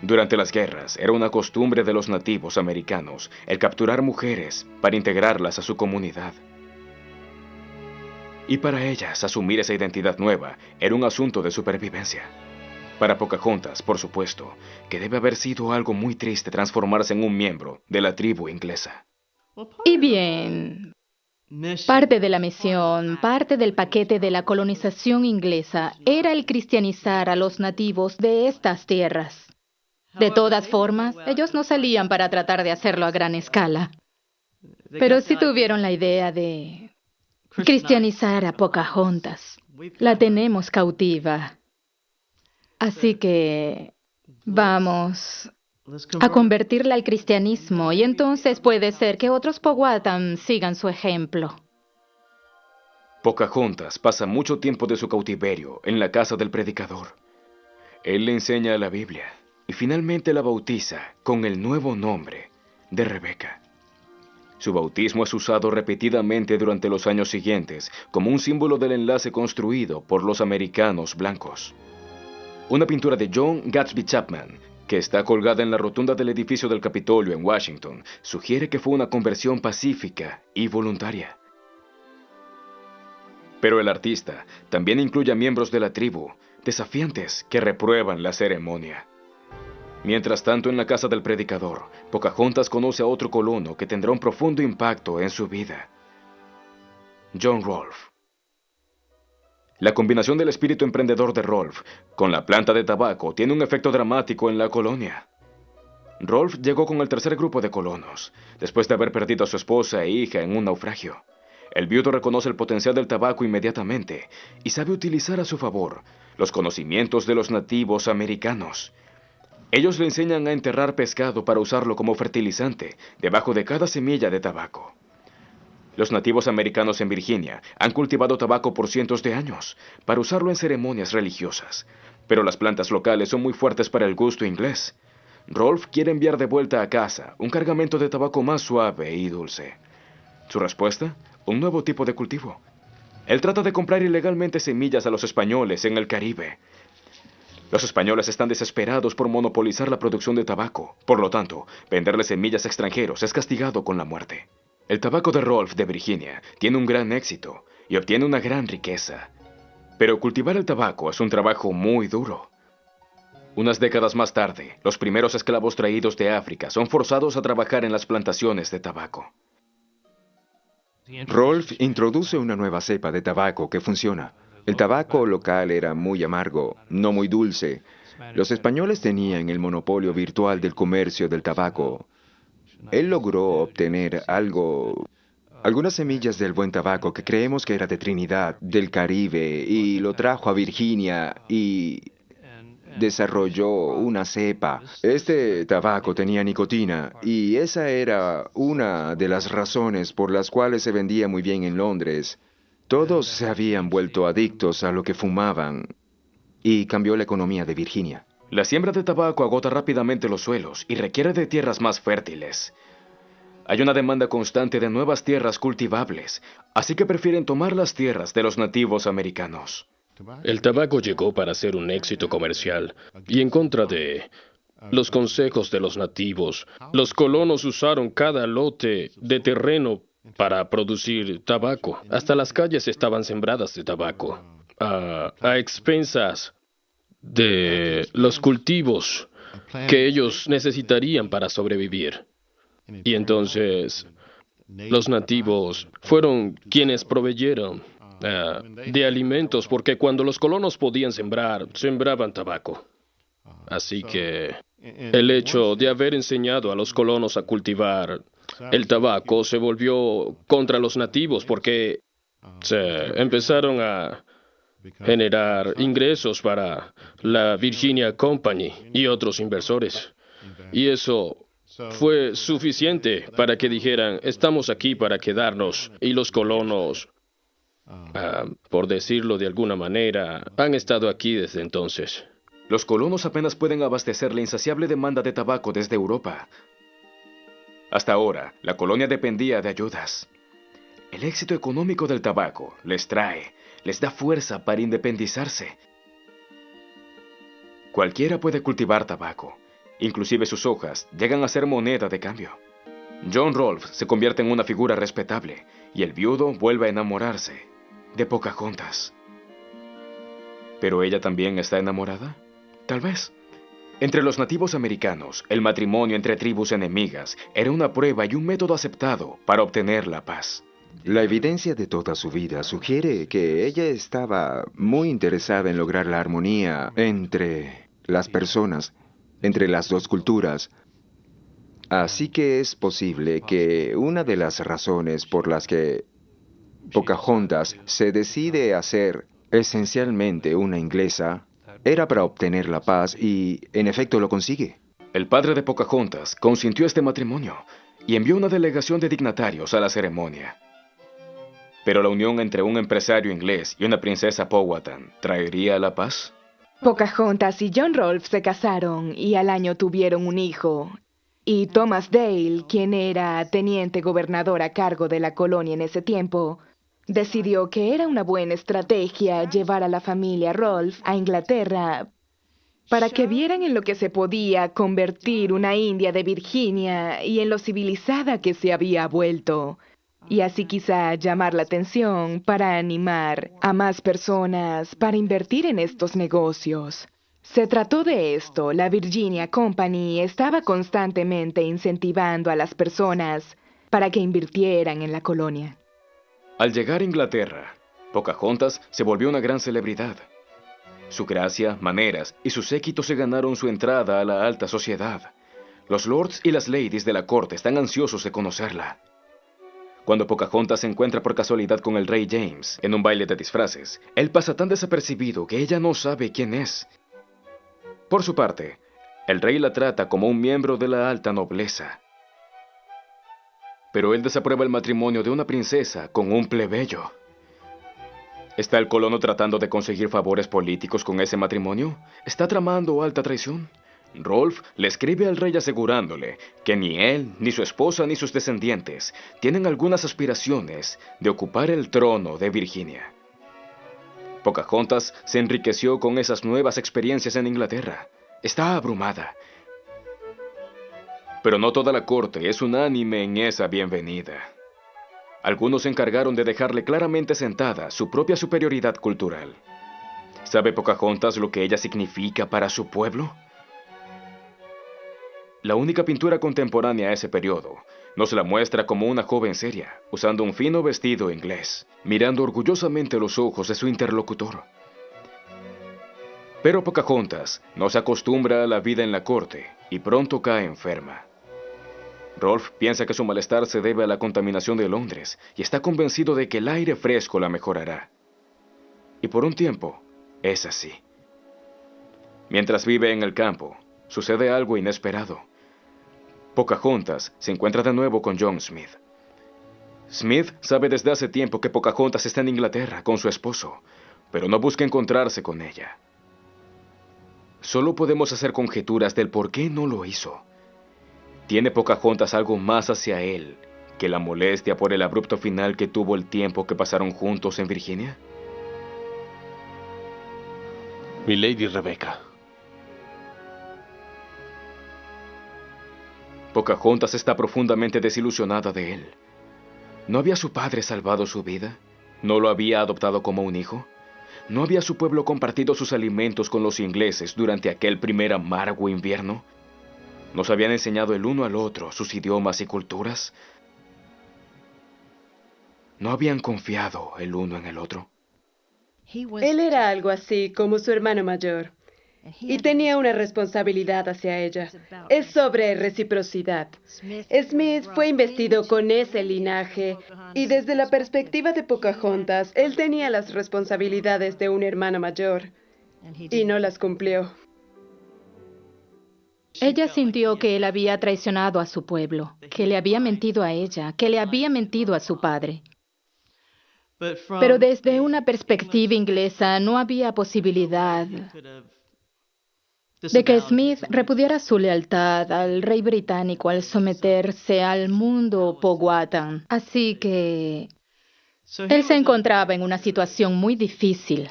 Durante las guerras era una costumbre de los nativos americanos el capturar mujeres para integrarlas a su comunidad. Y para ellas, asumir esa identidad nueva era un asunto de supervivencia. Para Pocahontas, por supuesto, que debe haber sido algo muy triste transformarse en un miembro de la tribu inglesa. Y bien, parte de la misión, parte del paquete de la colonización inglesa era el cristianizar a los nativos de estas tierras. De todas formas, ellos no salían para tratar de hacerlo a gran escala. Pero sí tuvieron la idea de cristianizar a Pocahontas. La tenemos cautiva. Así que vamos a convertirla al cristianismo y entonces puede ser que otros Powhatan sigan su ejemplo. Pocahontas pasa mucho tiempo de su cautiverio en la casa del predicador. Él le enseña la Biblia y finalmente la bautiza con el nuevo nombre de Rebeca. Su bautismo es usado repetidamente durante los años siguientes como un símbolo del enlace construido por los americanos blancos. Una pintura de John Gadsby Chapman, que está colgada en la rotunda del edificio del Capitolio en Washington, sugiere que fue una conversión pacífica y voluntaria. Pero el artista también incluye a miembros de la tribu, desafiantes que reprueban la ceremonia. Mientras tanto, en la casa del predicador, Pocahontas conoce a otro colono que tendrá un profundo impacto en su vida: John Rolfe. La combinación del espíritu emprendedor de Rolfe con la planta de tabaco tiene un efecto dramático en la colonia. Rolfe llegó con el tercer grupo de colonos, después de haber perdido a su esposa e hija en un naufragio. El viudo reconoce el potencial del tabaco inmediatamente y sabe utilizar a su favor los conocimientos de los nativos americanos. Ellos le enseñan a enterrar pescado para usarlo como fertilizante debajo de cada semilla de tabaco. Los nativos americanos en Virginia han cultivado tabaco por cientos de años para usarlo en ceremonias religiosas, pero las plantas locales son muy fuertes para el gusto inglés. Rolfe quiere enviar de vuelta a casa un cargamento de tabaco más suave y dulce. Su respuesta: un nuevo tipo de cultivo. Él trata de comprar ilegalmente semillas a los españoles en el Caribe. Los españoles están desesperados por monopolizar la producción de tabaco. Por lo tanto, venderle semillas a extranjeros es castigado con la muerte. El tabaco de Rolfe de Virginia tiene un gran éxito y obtiene una gran riqueza. Pero cultivar el tabaco es un trabajo muy duro. Unas décadas más tarde, los primeros esclavos traídos de África son forzados a trabajar en las plantaciones de tabaco. Rolfe introduce una nueva cepa de tabaco que funciona. El tabaco local era muy amargo, no muy dulce. Los españoles tenían el monopolio virtual del comercio del tabaco. Él logró obtener algunas semillas del buen tabaco que creemos que era de Trinidad, del Caribe, y lo trajo a Virginia y desarrolló una cepa. Este tabaco tenía nicotina y esa era una de las razones por las cuales se vendía muy bien en Londres. Todos se habían vuelto adictos a lo que fumaban y cambió la economía de Virginia. La siembra de tabaco agota rápidamente los suelos y requiere de tierras más fértiles. Hay una demanda constante de nuevas tierras cultivables, así que prefieren tomar las tierras de los nativos americanos. El tabaco llegó para ser un éxito comercial y en contra de los consejos de los nativos. Los colonos usaron cada lote de terreno para producir tabaco. Hasta las calles estaban sembradas de tabaco, a expensas de los cultivos que ellos necesitarían para sobrevivir. Y entonces los nativos fueron quienes proveyeron de alimentos, porque cuando los colonos podían sembrar, sembraban tabaco. Así que el hecho de haber enseñado a los colonos a cultivar el tabaco se volvió contra los nativos, porque se empezaron a generar ingresos para la Virginia Company y otros inversores. Y eso fue suficiente para que dijeran: estamos aquí para quedarnos. Y los colonos, por decirlo de alguna manera, han estado aquí desde entonces. Los colonos apenas pueden abastecer la insaciable demanda de tabaco desde Europa. Hasta ahora, la colonia dependía de ayudas. El éxito económico del tabaco les da fuerza para independizarse. Cualquiera puede cultivar tabaco. Inclusive sus hojas llegan a ser moneda de cambio. John Rolfe se convierte en una figura respetable y el viudo vuelve a enamorarse de Pocahontas. ¿Pero ella también está enamorada? Tal vez. Entre los nativos americanos, el matrimonio entre tribus enemigas era una prueba y un método aceptado para obtener la paz. La evidencia de toda su vida sugiere que ella estaba muy interesada en lograr la armonía entre las personas. entre las dos culturas. Así que es posible que una de las razones por las que Pocahontas se decide a ser esencialmente una inglesa era para obtener la paz y, en efecto, lo consigue. El padre de Pocahontas consintió este matrimonio y envió una delegación de dignatarios a la ceremonia. Pero la unión entre un empresario inglés y una princesa Powhatan ¿traería la paz? Pocahontas y John Rolfe se casaron y al año tuvieron un hijo. Y Thomas Dale, quien era teniente gobernador a cargo de la colonia en ese tiempo, decidió que era una buena estrategia llevar a la familia Rolfe a Inglaterra para que vieran en lo que se podía convertir una India de Virginia y en lo civilizada que se había vuelto. Y así quizá llamar la atención para animar a más personas para invertir en estos negocios. Se trató de esto. La Virginia Company estaba constantemente incentivando a las personas para que invirtieran en la colonia. Al llegar a Inglaterra, Pocahontas se volvió una gran celebridad. Su gracia, maneras y su séquito se ganaron su entrada a la alta sociedad. Los lords y las ladies de la corte están ansiosos de conocerla. Cuando Pocahontas se encuentra por casualidad con el rey James en un baile de disfraces, él pasa tan desapercibido que ella no sabe quién es. Por su parte, el rey la trata como un miembro de la alta nobleza. Pero él desaprueba el matrimonio de una princesa con un plebeyo. ¿Está el colono tratando de conseguir favores políticos con ese matrimonio? ¿Está tramando alta traición? Rolfe le escribe al rey asegurándole que ni él, ni su esposa, ni sus descendientes tienen algunas aspiraciones de ocupar el trono de Virginia. Pocahontas se enriqueció con esas nuevas experiencias en Inglaterra. Está abrumada. Pero no toda la corte es unánime en esa bienvenida. Algunos se encargaron de dejarle claramente sentada su propia superioridad cultural. ¿Sabe Pocahontas lo que ella significa para su pueblo? La única pintura contemporánea a ese periodo nos la muestra como una joven seria, usando un fino vestido inglés, mirando orgullosamente los ojos de su interlocutor. Pero Pocahontas no se acostumbra a la vida en la corte y pronto cae enferma. Rolfe piensa que su malestar se debe a la contaminación de Londres y está convencido de que el aire fresco la mejorará. Y por un tiempo, es así. Mientras vive en el campo, sucede algo inesperado. Pocahontas se encuentra de nuevo con John Smith. Smith sabe desde hace tiempo que Pocahontas está en Inglaterra con su esposo, pero no busca encontrarse con ella. Solo podemos hacer conjeturas del por qué no lo hizo. ¿Tiene Pocahontas algo más hacia él que la molestia por el abrupto final que tuvo el tiempo que pasaron juntos en Virginia? Mi Lady Rebecca. Pocahontas está profundamente desilusionada de él. ¿No había su padre salvado su vida? ¿No lo había adoptado como un hijo? ¿No había su pueblo compartido sus alimentos con los ingleses durante aquel primer amargo invierno? ¿Nos habían enseñado el uno al otro sus idiomas y culturas? ¿No habían confiado el uno en el otro? Él era algo así como su hermano mayor y tenía una responsabilidad hacia ella. Es sobre reciprocidad. Smith fue investido con ese linaje y desde la perspectiva de Pocahontas, él tenía las responsabilidades de un hermano mayor y no las cumplió. Ella sintió que él había traicionado a su pueblo, que le había mentido a ella, que le había mentido a su padre. Pero desde una perspectiva inglesa no había posibilidad de que Smith repudiara su lealtad al rey británico al someterse al mundo Powhatan. Así que él se encontraba en una situación muy difícil.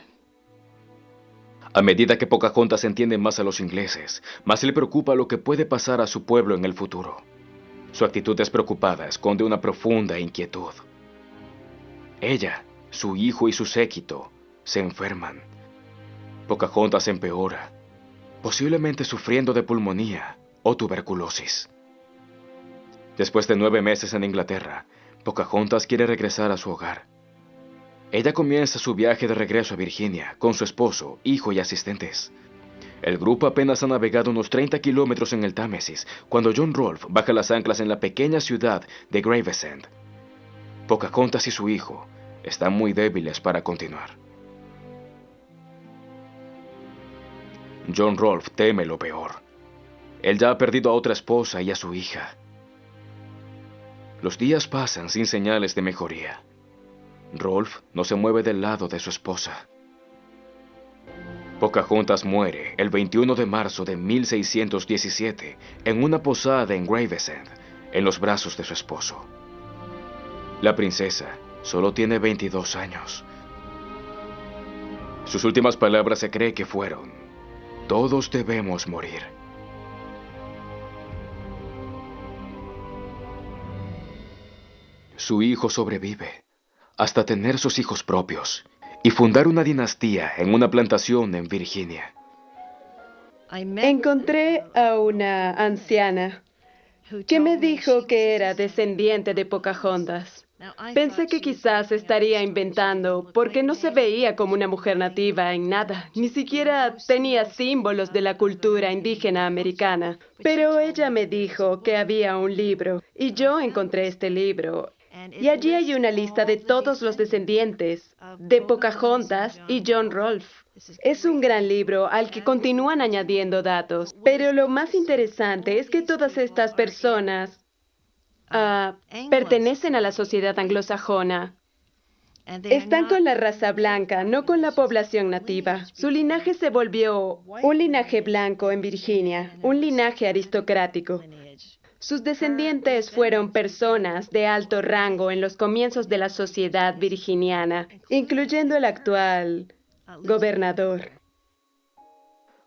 A medida que Pocahontas entiende más a los ingleses, más le preocupa lo que puede pasar a su pueblo en el futuro. Su actitud despreocupada esconde una profunda inquietud. Ella, su hijo y su séquito se enferman. Pocahontas empeora, posiblemente sufriendo de pulmonía o tuberculosis. Después de 9 meses en Inglaterra, Pocahontas quiere regresar a su hogar. Ella comienza su viaje de regreso a Virginia con su esposo, hijo y asistentes. El grupo apenas ha navegado unos 30 kilómetros en el Támesis cuando John Rolfe baja las anclas en la pequeña ciudad de Gravesend. Pocahontas y su hijo están muy débiles para continuar. John Rolfe teme lo peor. Él ya ha perdido a otra esposa y a su hija. Los días pasan sin señales de mejoría. Rolfe no se mueve del lado de su esposa. Pocahontas muere el 21 de marzo de 1617 en una posada en Gravesend, en los brazos de su esposo. La princesa solo tiene 22 años. Sus últimas palabras se cree que fueron: "Todos debemos morir". Su hijo sobrevive hasta tener sus hijos propios y fundar una dinastía en una plantación en Virginia. Encontré a una anciana que me dijo que era descendiente de Pocahontas. Pensé que quizás estaría inventando porque no se veía como una mujer nativa en nada, ni siquiera tenía símbolos de la cultura indígena americana. Pero ella me dijo que había un libro y yo encontré este libro. Y allí hay una lista de todos los descendientes de Pocahontas y John Rolfe. Es un gran libro al que continúan añadiendo datos, pero lo más interesante es que todas estas personas pertenecen a la sociedad anglosajona. Están con la raza blanca, no con la población nativa. Su linaje se volvió un linaje blanco en Virginia, un linaje aristocrático. Sus descendientes fueron personas de alto rango en los comienzos de la sociedad virginiana, incluyendo el actual gobernador.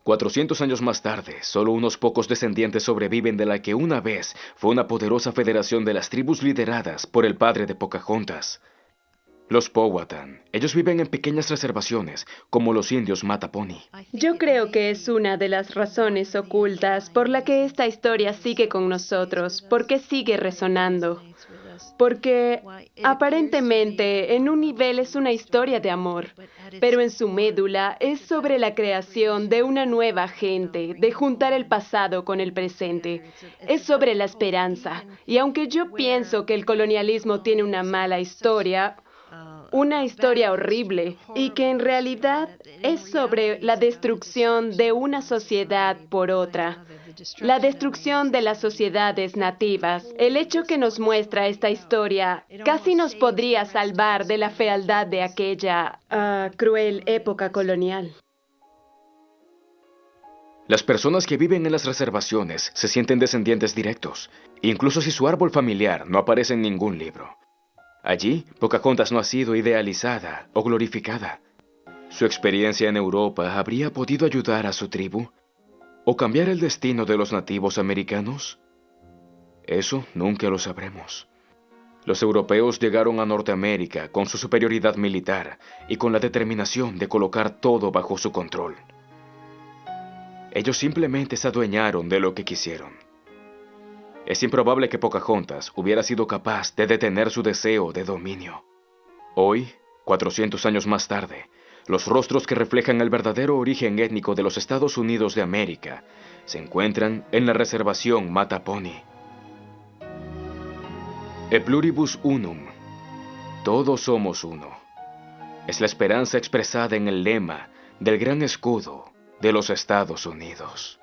400 años más tarde, solo unos pocos descendientes sobreviven de la que una vez fue una poderosa federación de las tribus lideradas por el padre de Pocahontas, los Powhatan. Ellos viven en pequeñas reservaciones, como los indios Mattapony. Yo creo que es una de las razones ocultas por la que esta historia sigue con nosotros, porque sigue resonando. Porque aparentemente en un nivel es una historia de amor, pero en su médula es sobre la creación de una nueva gente, de juntar el pasado con el presente. Es sobre la esperanza. Y aunque yo pienso que el colonialismo tiene una mala historia, una historia horrible, y que en realidad es sobre la destrucción de una sociedad por otra, la destrucción de las sociedades nativas. El hecho que nos muestra esta historia casi nos podría salvar de la fealdad de aquella cruel época colonial. Las personas que viven en las reservaciones se sienten descendientes directos, incluso si su árbol familiar no aparece en ningún libro. Allí, Pocahontas no ha sido idealizada o glorificada. ¿Su experiencia en Europa habría podido ayudar a su tribu? ¿O cambiar el destino de los nativos americanos? Eso nunca lo sabremos. Los europeos llegaron a Norteamérica con su superioridad militar y con la determinación de colocar todo bajo su control. Ellos simplemente se adueñaron de lo que quisieron. Es improbable que Pocahontas hubiera sido capaz de detener su deseo de dominio. Hoy, 400 años más tarde, los rostros que reflejan el verdadero origen étnico de los Estados Unidos de América se encuentran en la reservación Mattapony. E pluribus unum. Todos somos uno. Es la esperanza expresada en el lema del gran escudo de los Estados Unidos.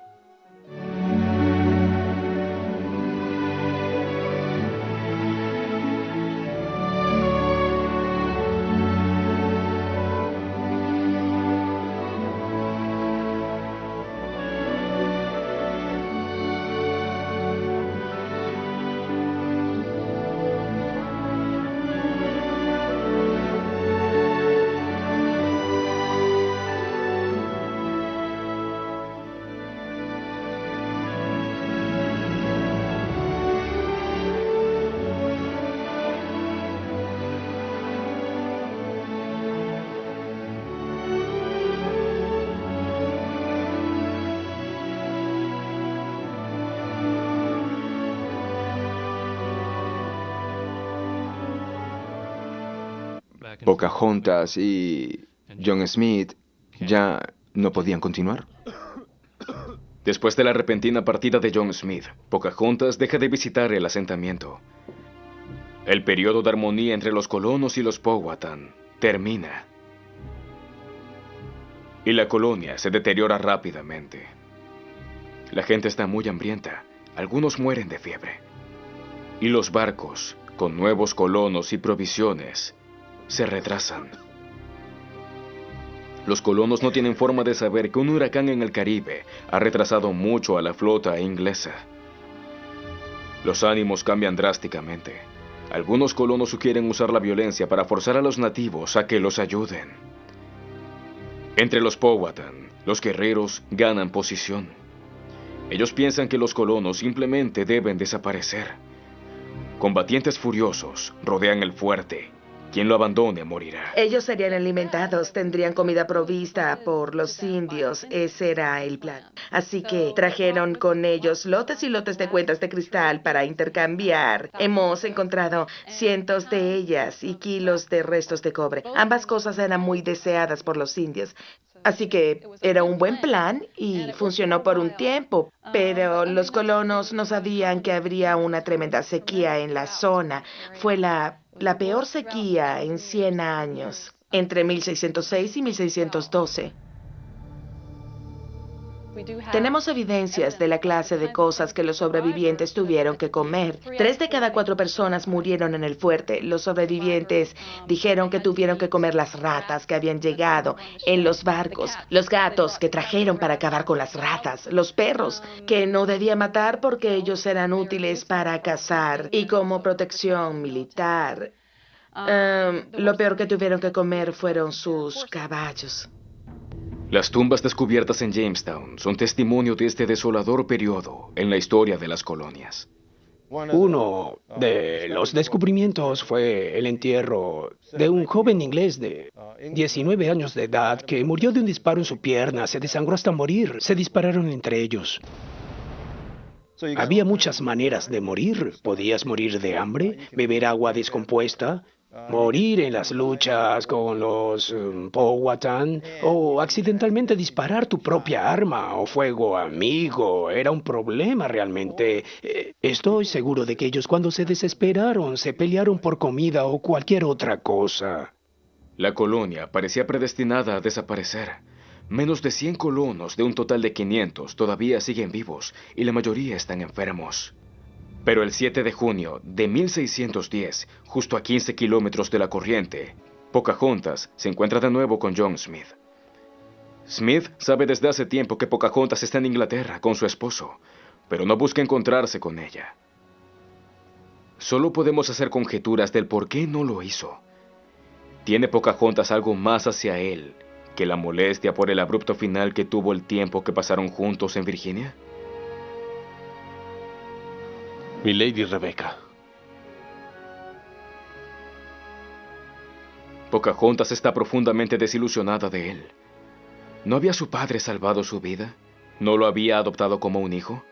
Pocahontas y John Smith ya no podían continuar. Después de la repentina partida de John Smith, Pocahontas deja de visitar el asentamiento. El periodo de armonía entre los colonos y los Powhatan termina. Y la colonia se deteriora rápidamente. La gente está muy hambrienta, algunos mueren de fiebre. Y los barcos, con nuevos colonos y provisiones, se retrasan. Los colonos no tienen forma de saber que un huracán en el Caribe ha retrasado mucho a la flota inglesa. Los ánimos cambian drásticamente. Algunos colonos sugieren usar la violencia para forzar a los nativos a que los ayuden. Entre los Powhatan, los guerreros ganan posición. Ellos piensan que los colonos simplemente deben desaparecer. Combatientes furiosos rodean el fuerte. Quien lo abandone morirá. Ellos serían alimentados, tendrían comida provista por los indios. Ese era el plan. Así que trajeron con ellos lotes y lotes de cuentas de cristal para intercambiar. Hemos encontrado cientos de ellas y kilos de restos de cobre. Ambas cosas eran muy deseadas por los indios. Así que era un buen plan y funcionó por un tiempo, pero los colonos no sabían que habría una tremenda sequía en la zona. Fue la peor sequía en 100 años, entre 1606 y 1612. Tenemos evidencias de la clase de cosas que los sobrevivientes tuvieron que comer. 3 de cada 4 personas murieron en el fuerte. Los sobrevivientes dijeron que tuvieron que comer las ratas que habían llegado en los barcos, los gatos que trajeron para acabar con las ratas, los perros que no debía matar porque ellos eran útiles para cazar y como protección militar. Lo peor que tuvieron que comer fueron sus caballos. Las tumbas descubiertas en Jamestown son testimonio de este desolador periodo en la historia de las colonias. Uno de los descubrimientos fue el entierro de un joven inglés de 19 años de edad que murió de un disparo en su pierna, se desangró hasta morir, se dispararon entre ellos. Había muchas maneras de morir. Podías morir de hambre, beber agua descompuesta, morir en las luchas con los Powhatan o accidentalmente disparar tu propia arma o fuego amigo. Era un problema realmente. Estoy seguro de que ellos cuando se desesperaron se pelearon por comida o cualquier otra cosa. La colonia parecía predestinada a desaparecer. Menos de 100 colonos de un total de 500 todavía siguen vivos y la mayoría están enfermos. Pero el 7 de junio de 1610, justo a 15 kilómetros de la corriente, Pocahontas se encuentra de nuevo con John Smith. Smith sabe desde hace tiempo que Pocahontas está en Inglaterra con su esposo, pero no busca encontrarse con ella. Solo podemos hacer conjeturas del por qué no lo hizo. ¿Tiene Pocahontas algo más hacia él que la molestia por el abrupto final que tuvo el tiempo que pasaron juntos en Virginia? Mi Lady Rebecca. Pocahontas está profundamente desilusionada de él. ¿No había su padre salvado su vida? ¿No lo había adoptado como un hijo?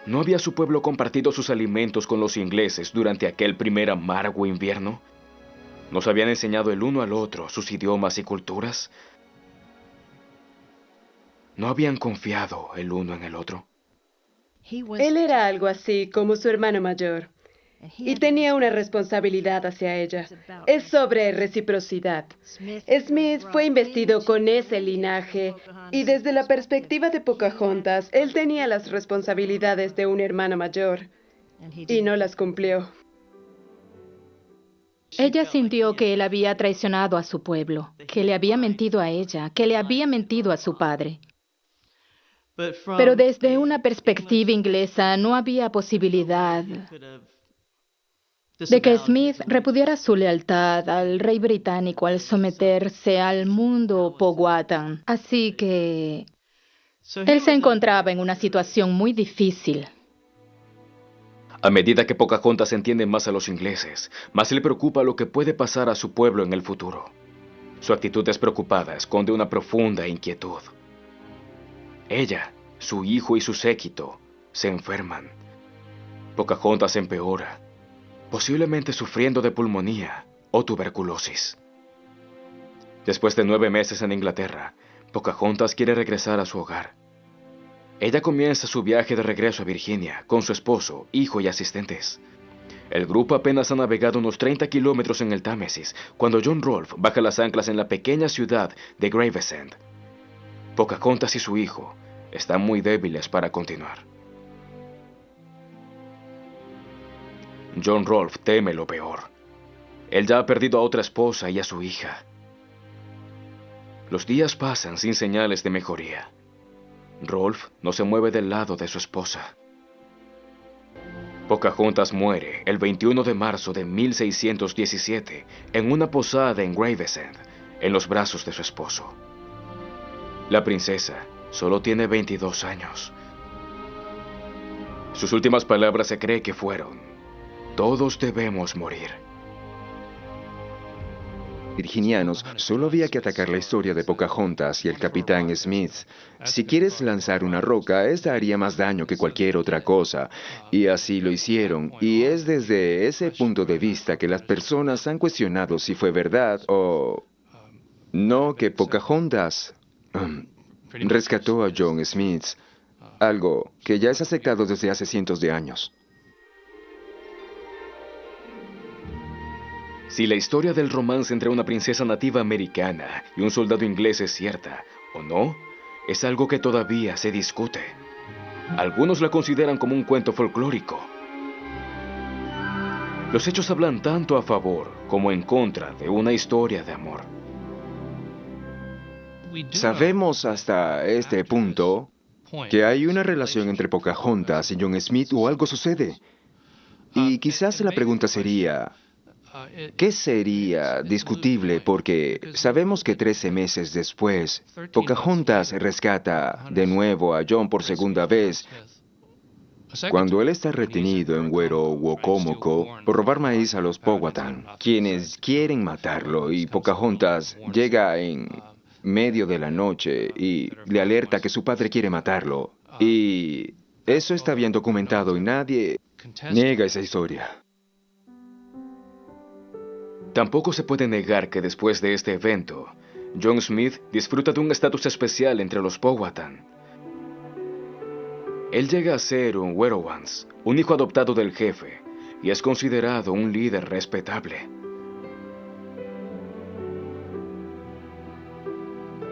¿No había su pueblo compartido sus alimentos con los ingleses durante aquel primer amargo invierno? ¿Nos habían enseñado el uno al otro sus idiomas y culturas? ¿No habían confiado el uno en el otro? Él era algo así como su hermano mayor y tenía una responsabilidad hacia ella. Es sobre reciprocidad. Smith fue investido con ese linaje y desde la perspectiva de Pocahontas, él tenía las responsabilidades de un hermano mayor y no las cumplió. Ella sintió que él había traicionado a su pueblo, que le había mentido a ella, que le había mentido a su padre. Pero desde una perspectiva inglesa no había posibilidad de que Smith repudiara su lealtad al rey británico al someterse al mundo Powhatan. Así que él se encontraba en una situación muy difícil. A medida que Pocahontas entiende más a los ingleses, más le preocupa lo que puede pasar a su pueblo en el futuro. Su actitud despreocupada esconde una profunda inquietud. Ella, su hijo y su séquito se enferman. Pocahontas empeora, posiblemente sufriendo de pulmonía o tuberculosis. Después de 9 meses en Inglaterra, Pocahontas quiere regresar a su hogar. ella comienza su viaje de regreso a Virginia con su esposo, hijo y asistentes. El grupo apenas ha navegado unos 30 kilómetros en el Támesis cuando John Rolfe baja las anclas en la pequeña ciudad de Gravesend. Pocahontas y su hijo están muy débiles para continuar. John Rolfe teme lo peor. Él ya ha perdido a otra esposa y a su hija. Los días pasan sin señales de mejoría. Rolfe no se mueve del lado de su esposa. Pocahontas muere el 21 de marzo de 1617 en una posada en Gravesend, en los brazos de su esposo. La princesa solo tiene 22 años. Sus últimas palabras se cree que fueron: "Todos debemos morir". Virginianos, solo había que atacar la historia de Pocahontas y el capitán Smith. Si quieres lanzar una roca, esta haría más daño que cualquier otra cosa. Y así lo hicieron. Y es desde ese punto de vista que las personas han cuestionado si fue verdad o no que Pocahontas rescató a John Smith, algo que ya es aceptado desde hace cientos de años. Si la historia del romance entre una princesa nativa americana y un soldado inglés es cierta o no, es algo que todavía se discute. Algunos la consideran como un cuento folclórico. Los hechos hablan tanto a favor como en contra de una historia de amor. Sabemos hasta este punto que hay una relación entre Pocahontas y John Smith o algo sucede. Y quizás la pregunta sería: ¿qué sería discutible? Porque sabemos que 13 meses después, Pocahontas rescata de nuevo a John por segunda vez, cuando él está retenido en Werowocomoco por robar maíz a los Powhatan, quienes quieren matarlo, y Pocahontas llega en medio de la noche y le alerta que su padre quiere matarlo. Y eso está bien documentado y nadie niega esa historia. Tampoco se puede negar que después de este evento, John Smith disfruta de un estatus especial entre los Powhatan. Él llega a ser un Werowance, un hijo adoptado del jefe, y es considerado un líder respetable.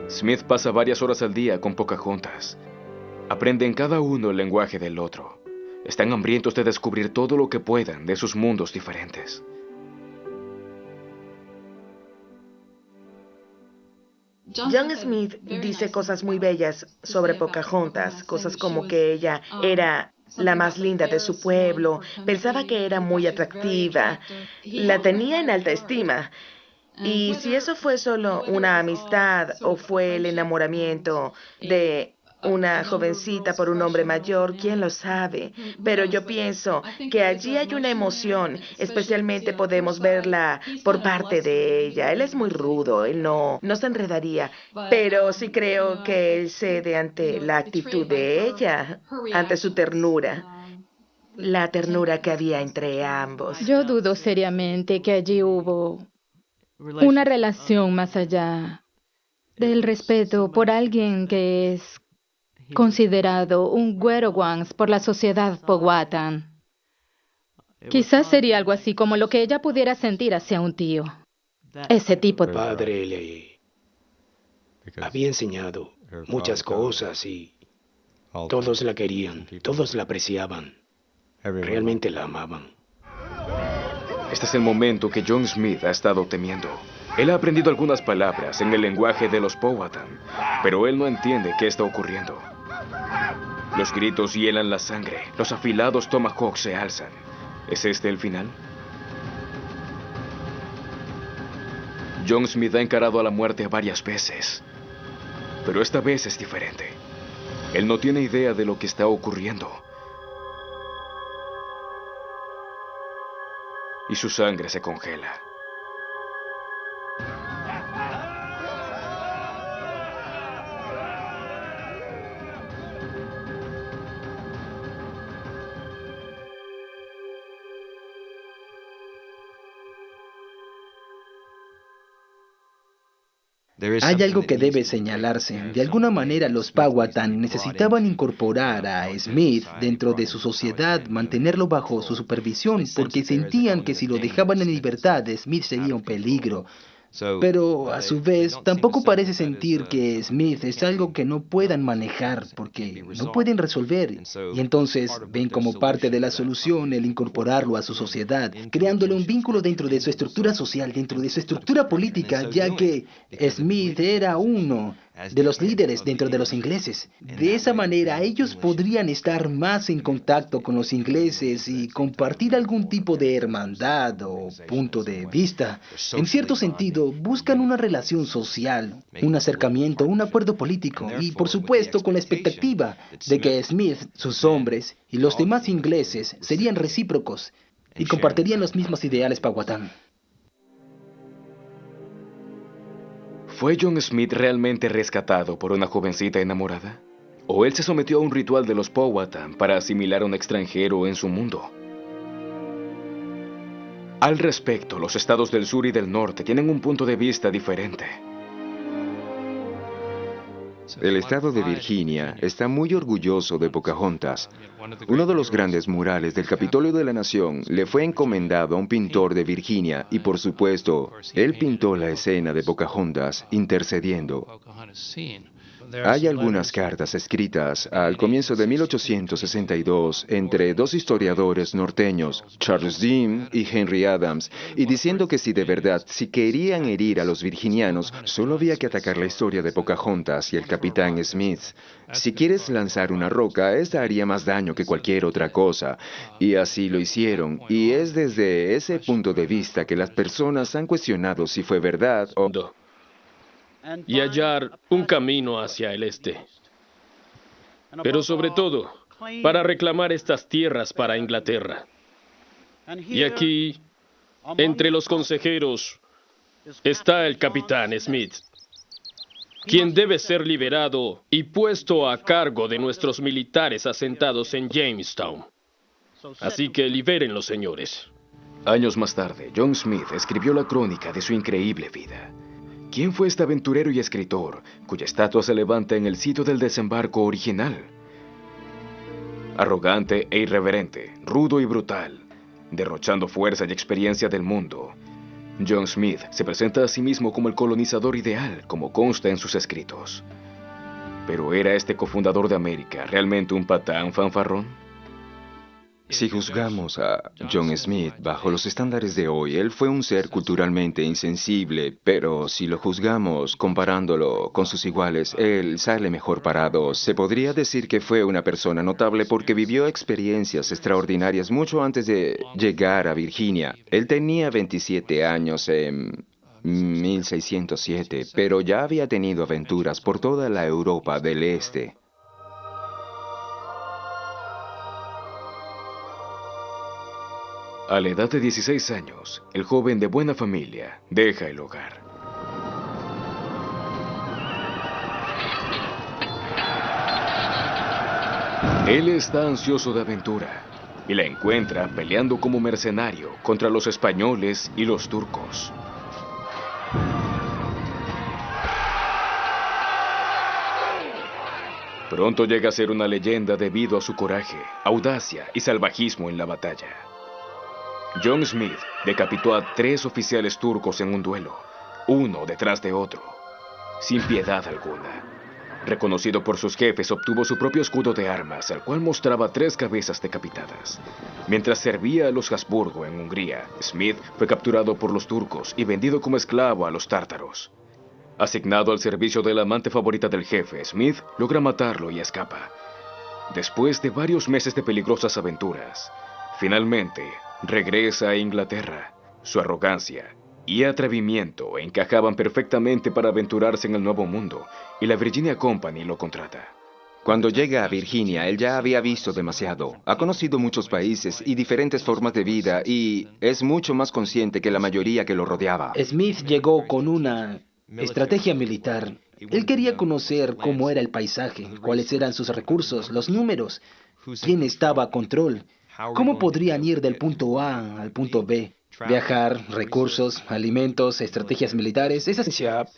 Smith pasa varias horas al día con Pocahontas. Aprenden cada uno el lenguaje del otro. Están hambrientos de descubrir todo lo que puedan de sus mundos diferentes. John Smith dice cosas muy bellas sobre Pocahontas, cosas como que ella era la más linda de su pueblo, pensaba que era muy atractiva, la tenía en alta estima. Y si eso fue solo una amistad o fue el enamoramiento de una jovencita por un hombre mayor, quién lo sabe. Pero yo pienso que allí hay una emoción, especialmente podemos verla por parte de ella. Él es muy rudo, él no se enredaría, pero sí creo que él cede ante la actitud de ella, ante su ternura. La ternura que había entre ambos. Yo dudo seriamente que allí hubo una relación más allá del respeto por alguien que es considerado un Werowance por la sociedad Powhatan. Quizás sería algo así como lo que ella pudiera sentir hacia un tío. Ese tipo de... Padre le había enseñado muchas cosas y todos la querían, todos la apreciaban, realmente la amaban. Este es el momento que John Smith ha estado temiendo. Él ha aprendido algunas palabras en el lenguaje de los Powhatan, pero él no entiende qué está ocurriendo. Los gritos hielan la sangre, los afilados tomahawks se alzan. ¿Es este el final? John Smith ha encarado a la muerte varias veces, pero esta vez es diferente. Él no tiene idea de lo que está ocurriendo. Y su sangre se congela. Hay algo que debe señalarse. De alguna manera los Powhatan necesitaban incorporar a Smith dentro de su sociedad, mantenerlo bajo su supervisión, porque sentían que si lo dejaban en libertad, Smith sería un peligro. Pero a su vez, tampoco parece sentir que Smith es algo que no puedan manejar, porque no pueden resolver. Y entonces ven como parte de la solución el incorporarlo a su sociedad, creándole un vínculo dentro de su estructura social, dentro de su estructura política, ya que Smith era uno de los líderes dentro de los ingleses. De esa manera, ellos podrían estar más en contacto con los ingleses y compartir algún tipo de hermandad o punto de vista. En cierto sentido, buscan una relación social, un acercamiento, un acuerdo político y, por supuesto, con la expectativa de que Smith, sus hombres y los demás ingleses serían recíprocos y compartirían los mismos ideales Powhatan. ¿Fue John Smith realmente rescatado por una jovencita enamorada? ¿O él se sometió a un ritual de los Powhatan para asimilar a un extranjero en su mundo? Al respecto, los estados del sur y del norte tienen un punto de vista diferente. El estado de Virginia está muy orgulloso de Pocahontas. Uno de los grandes murales del Capitolio de la Nación le fue encomendado a un pintor de Virginia y, por supuesto, él pintó la escena de Pocahontas intercediendo. Hay algunas cartas escritas al comienzo de 1862 entre dos historiadores norteños, Charles Dean y Henry Adams, y diciendo que si querían herir a los virginianos, solo había que atacar la historia de Pocahontas y el capitán Smith. Si quieres lanzar una roca, esta haría más daño que cualquier otra cosa. Y así lo hicieron, y es desde ese punto de vista que las personas han cuestionado si fue verdad o y hallar un camino hacia el este. Pero sobre todo, para reclamar estas tierras para Inglaterra. Y aquí, entre los consejeros, está el capitán Smith, quien debe ser liberado y puesto a cargo de nuestros militares asentados en Jamestown. Así que libérenlo, señores. Años más tarde, John Smith escribió la crónica de su increíble vida. ¿Quién fue este aventurero y escritor cuya estatua se levanta en el sitio del desembarco original? Arrogante e irreverente, rudo y brutal, derrochando fuerza y experiencia del mundo, John Smith se presenta a sí mismo como el colonizador ideal, como consta en sus escritos. ¿Pero era este cofundador de América realmente un patán fanfarrón? Si juzgamos a John Smith bajo los estándares de hoy, él fue un ser culturalmente insensible, pero si lo juzgamos comparándolo con sus iguales, él sale mejor parado. Se podría decir que fue una persona notable porque vivió experiencias extraordinarias mucho antes de llegar a Virginia. Él tenía 27 años en 1607, pero ya había tenido aventuras por toda la Europa del Este. A la edad de 16 años, el joven de buena familia deja el hogar. Él está ansioso de aventura y la encuentra peleando como mercenario contra los españoles y los turcos. Pronto llega a ser una leyenda debido a su coraje, audacia y salvajismo en la batalla. John Smith decapitó a 3 oficiales turcos en un duelo, uno detrás de otro, sin piedad alguna. Reconocido por sus jefes, obtuvo su propio escudo de armas, al cual mostraba 3 cabezas decapitadas. Mientras servía a los Habsburgo en Hungría, Smith fue capturado por los turcos y vendido como esclavo a los tártaros. Asignado al servicio de la amante favorita del jefe, Smith logra matarlo y escapa. Después de varios meses de peligrosas aventuras, finalmente regresa a Inglaterra. Su arrogancia y atrevimiento encajaban perfectamente para aventurarse en el Nuevo Mundo, y la Virginia Company lo contrata. Cuando llega a Virginia, él ya había visto demasiado. Ha conocido muchos países y diferentes formas de vida, y es mucho más consciente que la mayoría que lo rodeaba. Smith llegó con una estrategia militar. Él quería conocer cómo era el paisaje, cuáles eran sus recursos, los números, quién estaba a control. ¿Cómo podrían ir del punto A al punto B? Viajar, recursos, alimentos, estrategias militares, esas...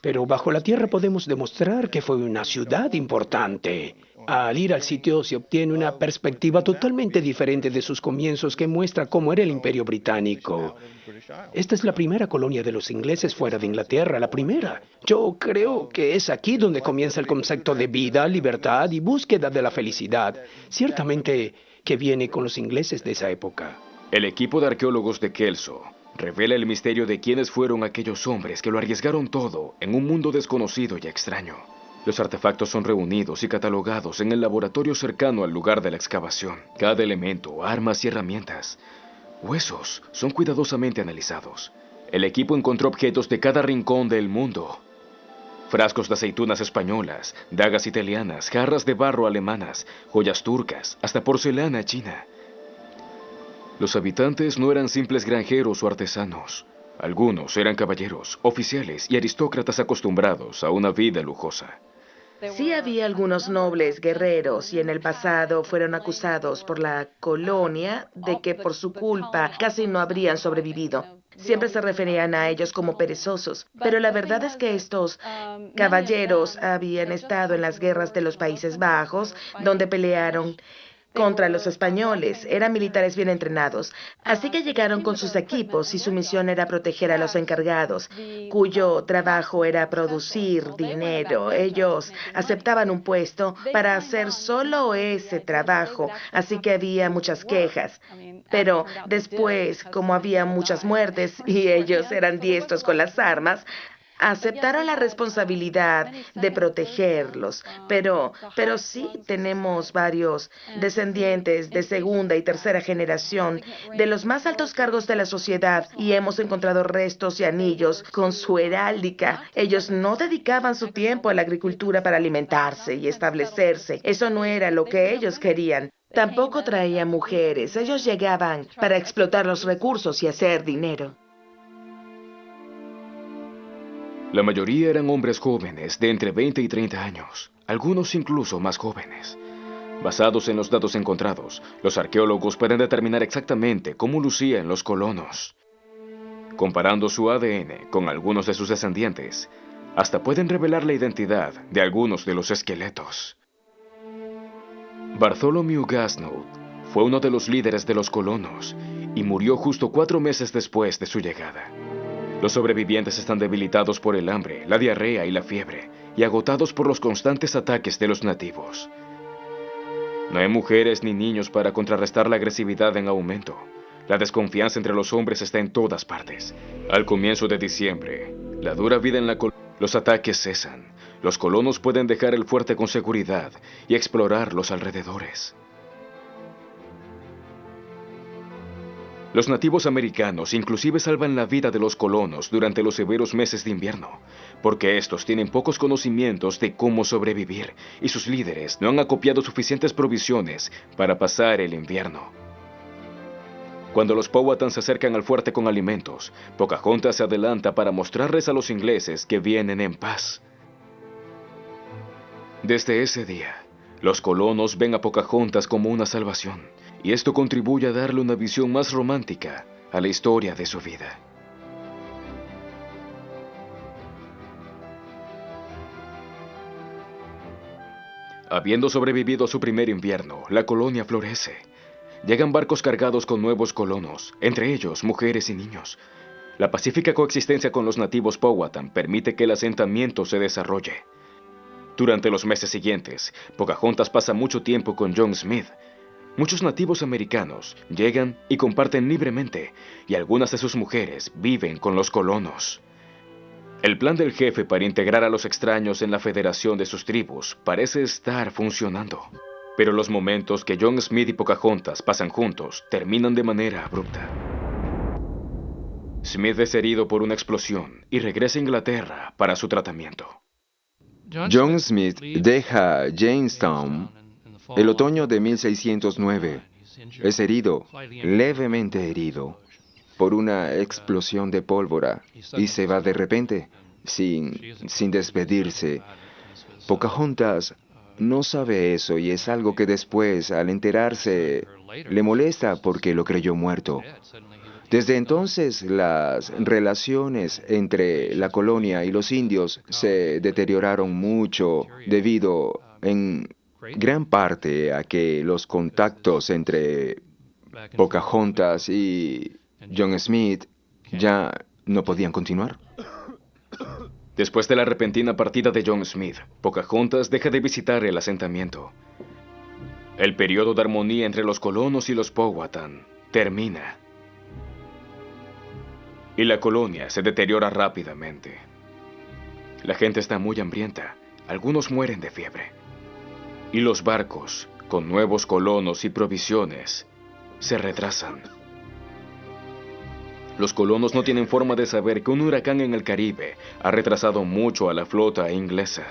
Pero bajo la tierra podemos demostrar que fue una ciudad importante. Al ir al sitio se obtiene una perspectiva totalmente diferente de sus comienzos que muestra cómo era el Imperio Británico. Esta es la primera colonia de los ingleses fuera de Inglaterra, la primera. Yo creo que es aquí donde comienza el concepto de vida, libertad y búsqueda de la felicidad. Ciertamente que viene con los ingleses de esa época. El equipo de arqueólogos de Kelso revela el misterio de quiénes fueron aquellos hombres que lo arriesgaron todo en un mundo desconocido y extraño. Los artefactos son reunidos y catalogados en el laboratorio cercano al lugar de la excavación. Cada elemento, armas y herramientas, huesos, son cuidadosamente analizados. El equipo encontró objetos de cada rincón del mundo. Frascos de aceitunas españolas, dagas italianas, jarras de barro alemanas, joyas turcas, hasta porcelana china. Los habitantes no eran simples granjeros o artesanos. Algunos eran caballeros, oficiales y aristócratas acostumbrados a una vida lujosa. Sí había algunos nobles guerreros y en el pasado fueron acusados por la colonia de que por su culpa casi no habrían sobrevivido. Siempre se referían a ellos como perezosos, pero la verdad es que estos caballeros habían estado en las guerras de los Países Bajos, donde pelearon contra los españoles. Eran militares bien entrenados, así que llegaron con sus equipos y su misión era proteger a los encargados, cuyo trabajo era producir dinero. Ellos aceptaban un puesto para hacer solo ese trabajo, así que había muchas quejas. Pero después, como había muchas muertes y ellos eran diestros con las armas, aceptaron la responsabilidad de protegerlos, pero sí tenemos varios descendientes de segunda y tercera generación de los más altos cargos de la sociedad y hemos encontrado restos y anillos con su heráldica. Ellos no dedicaban su tiempo a la agricultura para alimentarse y establecerse. Eso no era lo que ellos querían. Tampoco traían mujeres. Ellos llegaban para explotar los recursos y hacer dinero. La mayoría eran hombres jóvenes de entre 20 y 30 años, algunos incluso más jóvenes. Basados en los datos encontrados, los arqueólogos pueden determinar exactamente cómo lucían los colonos. Comparando su ADN con algunos de sus descendientes, hasta pueden revelar la identidad de algunos de los esqueletos. Bartholomew Gasnold fue uno de los líderes de los colonos y murió justo 4 meses después de su llegada. Los sobrevivientes están debilitados por el hambre, la diarrea y la fiebre, y agotados por los constantes ataques de los nativos. No hay mujeres ni niños para contrarrestar la agresividad en aumento. La desconfianza entre los hombres está en todas partes. Al comienzo de diciembre, la dura vida en la colonia, los ataques cesan. Los colonos pueden dejar el fuerte con seguridad y explorar los alrededores. Los nativos americanos inclusive salvan la vida de los colonos durante los severos meses de invierno, porque estos tienen pocos conocimientos de cómo sobrevivir y sus líderes no han acopiado suficientes provisiones para pasar el invierno. Cuando los Powhatan se acercan al fuerte con alimentos, Pocahontas se adelanta para mostrarles a los ingleses que vienen en paz. Desde ese día, los colonos ven a Pocahontas como una salvación, y esto contribuye a darle una visión más romántica a la historia de su vida. Habiendo sobrevivido a su primer invierno, la colonia florece. Llegan barcos cargados con nuevos colonos, entre ellos mujeres y niños. La pacífica coexistencia con los nativos Powhatan permite que el asentamiento se desarrolle. Durante los meses siguientes, Pocahontas pasa mucho tiempo con John Smith. Muchos nativos americanos llegan y comparten libremente, y algunas de sus mujeres viven con los colonos. El plan del jefe para integrar a los extraños en la federación de sus tribus parece estar funcionando. Pero los momentos que John Smith y Pocahontas pasan juntos terminan de manera abrupta. Smith es herido por una explosión y regresa a Inglaterra para su tratamiento. John Smith deja Jamestown el otoño de 1609. Es herido, levemente herido, por una explosión de pólvora y se va de repente, sin despedirse. Pocahontas no sabe eso y es algo que después, al enterarse, le molesta porque lo creyó muerto. Desde entonces, las relaciones entre la colonia y los indios se deterioraron mucho debido en gran parte a que los contactos entre Pocahontas y John Smith ya no podían continuar. Después de la repentina partida de John Smith, Pocahontas deja de visitar el asentamiento. El periodo de armonía entre los colonos y los Powhatan termina. Y la colonia se deteriora rápidamente. La gente está muy hambrienta, algunos mueren de fiebre. Y los barcos, con nuevos colonos y provisiones, se retrasan. Los colonos no tienen forma de saber que un huracán en el Caribe ha retrasado mucho a la flota inglesa.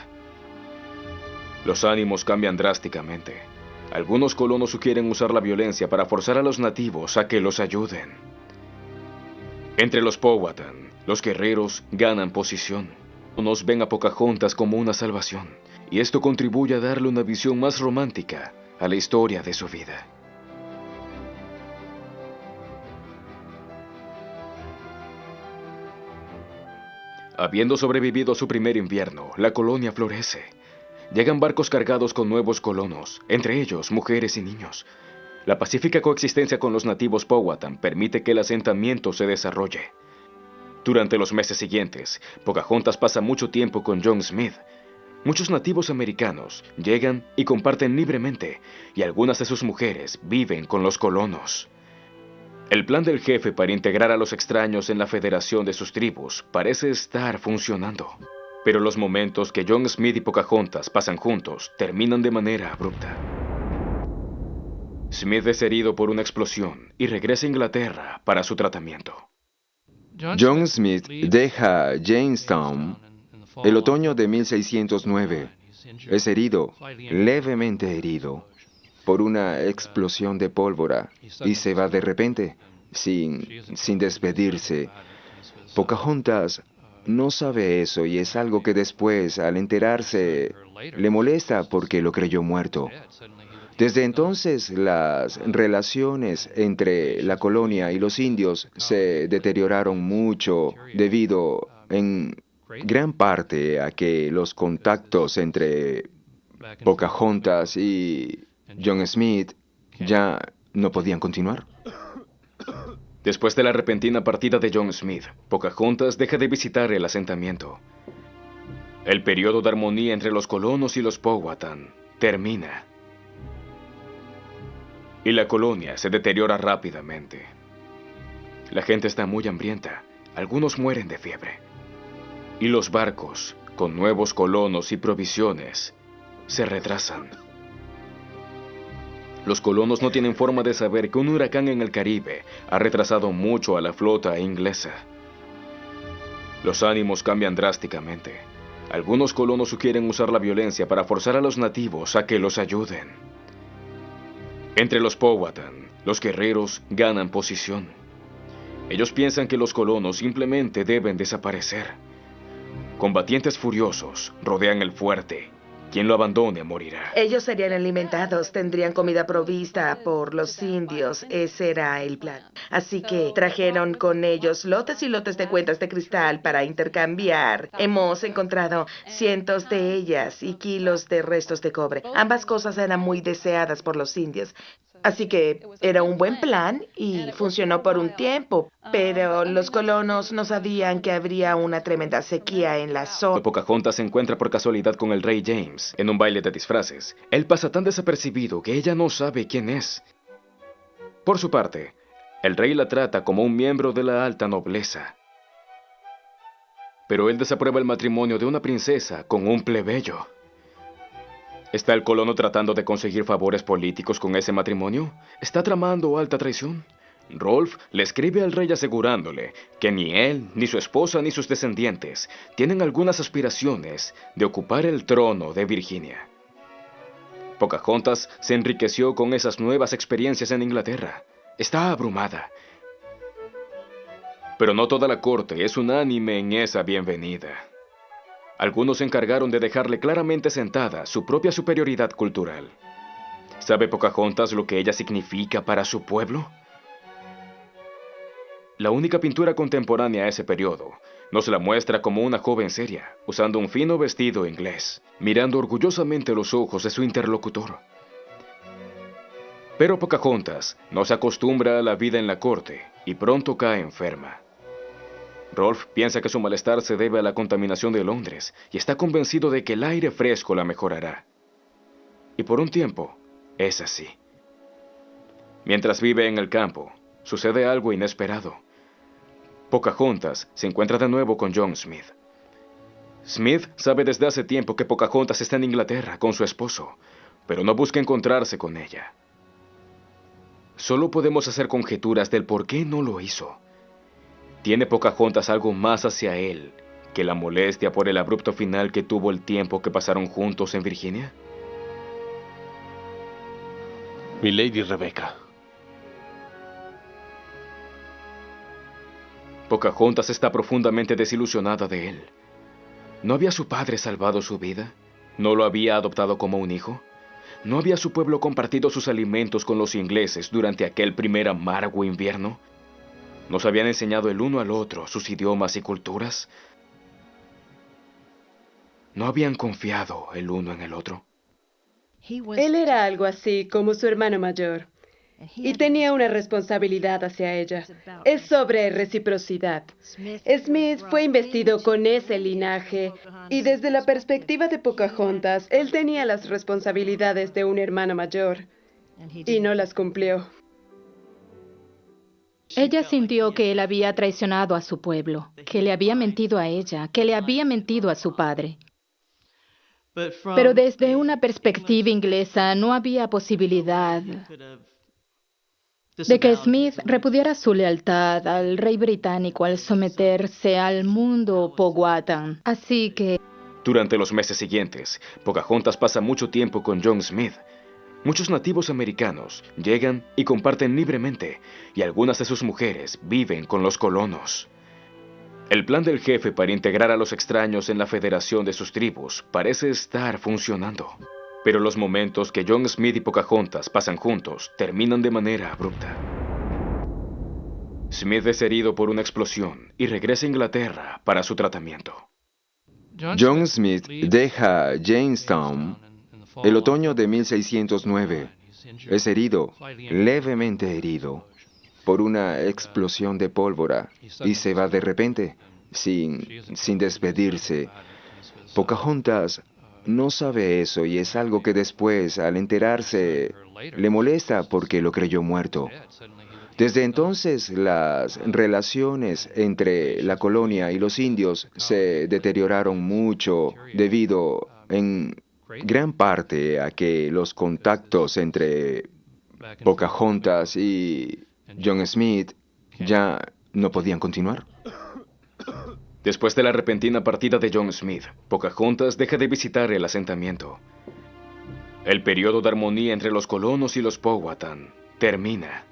Los ánimos cambian drásticamente. Algunos colonos sugieren usar la violencia para forzar a los nativos a que los ayuden. Entre los Powhatan, los guerreros ganan posición. Nos ven a Pocahontas como una salvación, y esto contribuye a darle una visión más romántica a la historia de su vida. Habiendo sobrevivido a su primer invierno, la colonia florece. Llegan barcos cargados con nuevos colonos, entre ellos mujeres y niños. La pacífica coexistencia con los nativos Powhatan permite que el asentamiento se desarrolle. Durante los meses siguientes, Pocahontas pasa mucho tiempo con John Smith. Muchos nativos americanos llegan y comparten libremente, y algunas de sus mujeres viven con los colonos. El plan del jefe para integrar a los extraños en la federación de sus tribus parece estar funcionando. Pero los momentos que John Smith y Pocahontas pasan juntos terminan de manera abrupta. Smith es herido por una explosión y regresa a Inglaterra para su tratamiento. John Smith deja Jamestown el otoño de 1609. Es herido, levemente herido, por una explosión de pólvora y se va de repente, sin despedirse. Pocahontas no sabe eso y es algo que después, al enterarse, le molesta porque lo creyó muerto. Desde entonces, las relaciones entre la colonia y los indios se deterioraron mucho debido en gran parte a que los contactos entre Pocahontas y John Smith ya no podían continuar. Después de la repentina partida de John Smith, Pocahontas deja de visitar el asentamiento. El periodo de armonía entre los colonos y los Powhatan termina. Y la colonia se deteriora rápidamente. La gente está muy hambrienta, algunos mueren de fiebre. Y los barcos, con nuevos colonos y provisiones, se retrasan. Los colonos no tienen forma de saber que un huracán en el Caribe ha retrasado mucho a la flota inglesa. Los ánimos cambian drásticamente. Algunos colonos sugieren usar la violencia para forzar a los nativos a que los ayuden. Entre los Powhatan, los guerreros ganan posición. Ellos piensan que los colonos simplemente deben desaparecer. Combatientes furiosos rodean el fuerte. Quien lo abandone morirá. Ellos serían alimentados, tendrían comida provista por los indios. Ese era el plan. Así que trajeron con ellos lotes y lotes de cuentas de cristal para intercambiar. Hemos encontrado cientos de ellas y kilos de restos de cobre. Ambas cosas eran muy deseadas por los indios. Así que era un buen plan y funcionó por un tiempo, pero los colonos no sabían que habría una tremenda sequía en la zona. Pocahontas se encuentra por casualidad con el rey James en un baile de disfraces. Él pasa tan desapercibido que ella no sabe quién es. Por su parte, el rey la trata como un miembro de la alta nobleza. Pero él desaprueba el matrimonio de una princesa con un plebeyo. ¿Está el colono tratando de conseguir favores políticos con ese matrimonio? ¿Está tramando alta traición? Rolfe le escribe al rey asegurándole que ni él, ni su esposa, ni sus descendientes tienen algunas aspiraciones de ocupar el trono de Virginia. Pocahontas se enriqueció con esas nuevas experiencias en Inglaterra. Está abrumada. Pero no toda la corte es unánime en esa bienvenida. Algunos se encargaron de dejarle claramente sentada su propia superioridad cultural. ¿Sabe Pocahontas lo que ella significa para su pueblo? La única pintura contemporánea a ese periodo nos la muestra como una joven seria, usando un fino vestido inglés, mirando orgullosamente los ojos de su interlocutor. Pero Pocahontas no se acostumbra a la vida en la corte y pronto cae enferma. Rolfe piensa que su malestar se debe a la contaminación de Londres y está convencido de que el aire fresco la mejorará. Y por un tiempo, es así. Mientras vive en el campo, sucede algo inesperado. Pocahontas se encuentra de nuevo con John Smith. Smith sabe desde hace tiempo que Pocahontas está en Inglaterra con su esposo, pero no busca encontrarse con ella. Solo podemos hacer conjeturas del por qué no lo hizo. ¿Tiene Pocahontas algo más hacia él que la molestia por el abrupto final que tuvo el tiempo que pasaron juntos en Virginia? Mi Lady Rebecca. Pocahontas está profundamente desilusionada de él. ¿No había su padre salvado su vida? ¿No lo había adoptado como un hijo? ¿No había su pueblo compartido sus alimentos con los ingleses durante aquel primer amargo invierno? ¿Nos habían enseñado el uno al otro sus idiomas y culturas? ¿No habían confiado el uno en el otro? Él era algo así como su hermano mayor. Y tenía una responsabilidad hacia ella. Es sobre reciprocidad. Smith fue investido con ese linaje y desde la perspectiva de Pocahontas, él tenía las responsabilidades de un hermano mayor y no las cumplió. Ella sintió que él había traicionado a su pueblo, que le había mentido a ella, que le había mentido a su padre. Pero desde una perspectiva inglesa no había posibilidad de que Smith repudiara su lealtad al rey británico al someterse al mundo Powhatan. Así que... Durante los meses siguientes, Pocahontas pasa mucho tiempo con John Smith. Muchos nativos americanos llegan y comparten libremente, y algunas de sus mujeres viven con los colonos. El plan del jefe para integrar a los extraños en la federación de sus tribus parece estar funcionando. Pero los momentos que John Smith y Pocahontas pasan juntos terminan de manera abrupta. Smith es herido por una explosión y regresa a Inglaterra para su tratamiento. John Smith deja Jamestown el otoño de 1609. Es herido, levemente herido, por una explosión de pólvora y se va de repente, sin despedirse. Pocahontas no sabe eso y es algo que después, al enterarse, le molesta porque lo creyó muerto. Desde entonces, las relaciones entre la colonia y los indios se deterioraron mucho debido en gran parte a que los contactos entre Pocahontas y John Smith ya no podían continuar. Después de la repentina partida de John Smith, Pocahontas deja de visitar el asentamiento. El periodo de armonía entre los colonos y los Powhatan termina.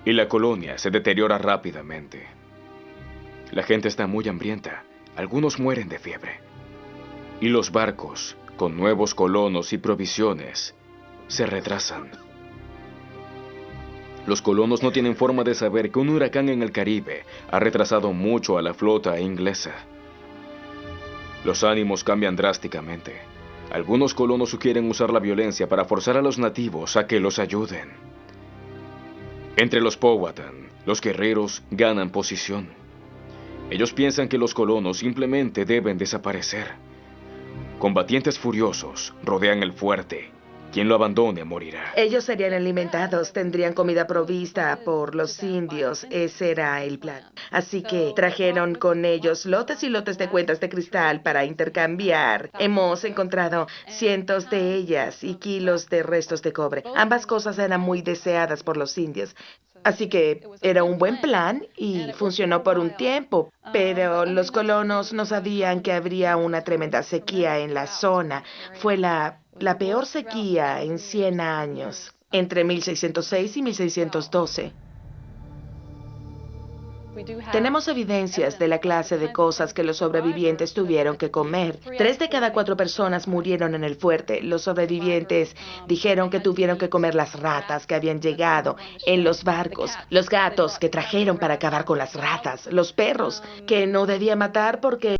Y la colonia se deteriora rápidamente. La gente está muy hambrienta, algunos mueren de fiebre. Y los barcos, con nuevos colonos y provisiones, se retrasan. Los colonos no tienen forma de saber que un huracán en el Caribe ha retrasado mucho a la flota inglesa. Los ánimos cambian drásticamente. Algunos colonos sugieren usar la violencia para forzar a los nativos a que los ayuden. Entre los Powhatan, los guerreros ganan posición. Ellos piensan que los colonos simplemente deben desaparecer. Combatientes furiosos rodean el fuerte. Quien lo abandone morirá. Ellos serían alimentados, tendrían comida provista por los indios. Ese era el plan. Así que trajeron con ellos lotes y lotes de cuentas de cristal para intercambiar. Hemos encontrado cientos de ellas y kilos de restos de cobre. Ambas cosas eran muy deseadas por los indios. Así que era un buen plan y funcionó por un tiempo, pero los colonos no sabían que habría una tremenda sequía en la zona. Fue la peor sequía en 100 años, entre 1606 y 1612. Tenemos evidencias de la clase de cosas que los sobrevivientes tuvieron que comer. 3 de cada 4 personas murieron en el fuerte. Los sobrevivientes dijeron que tuvieron que comer las ratas que habían llegado en los barcos, los gatos que trajeron para acabar con las ratas, los perros que no debía matar porque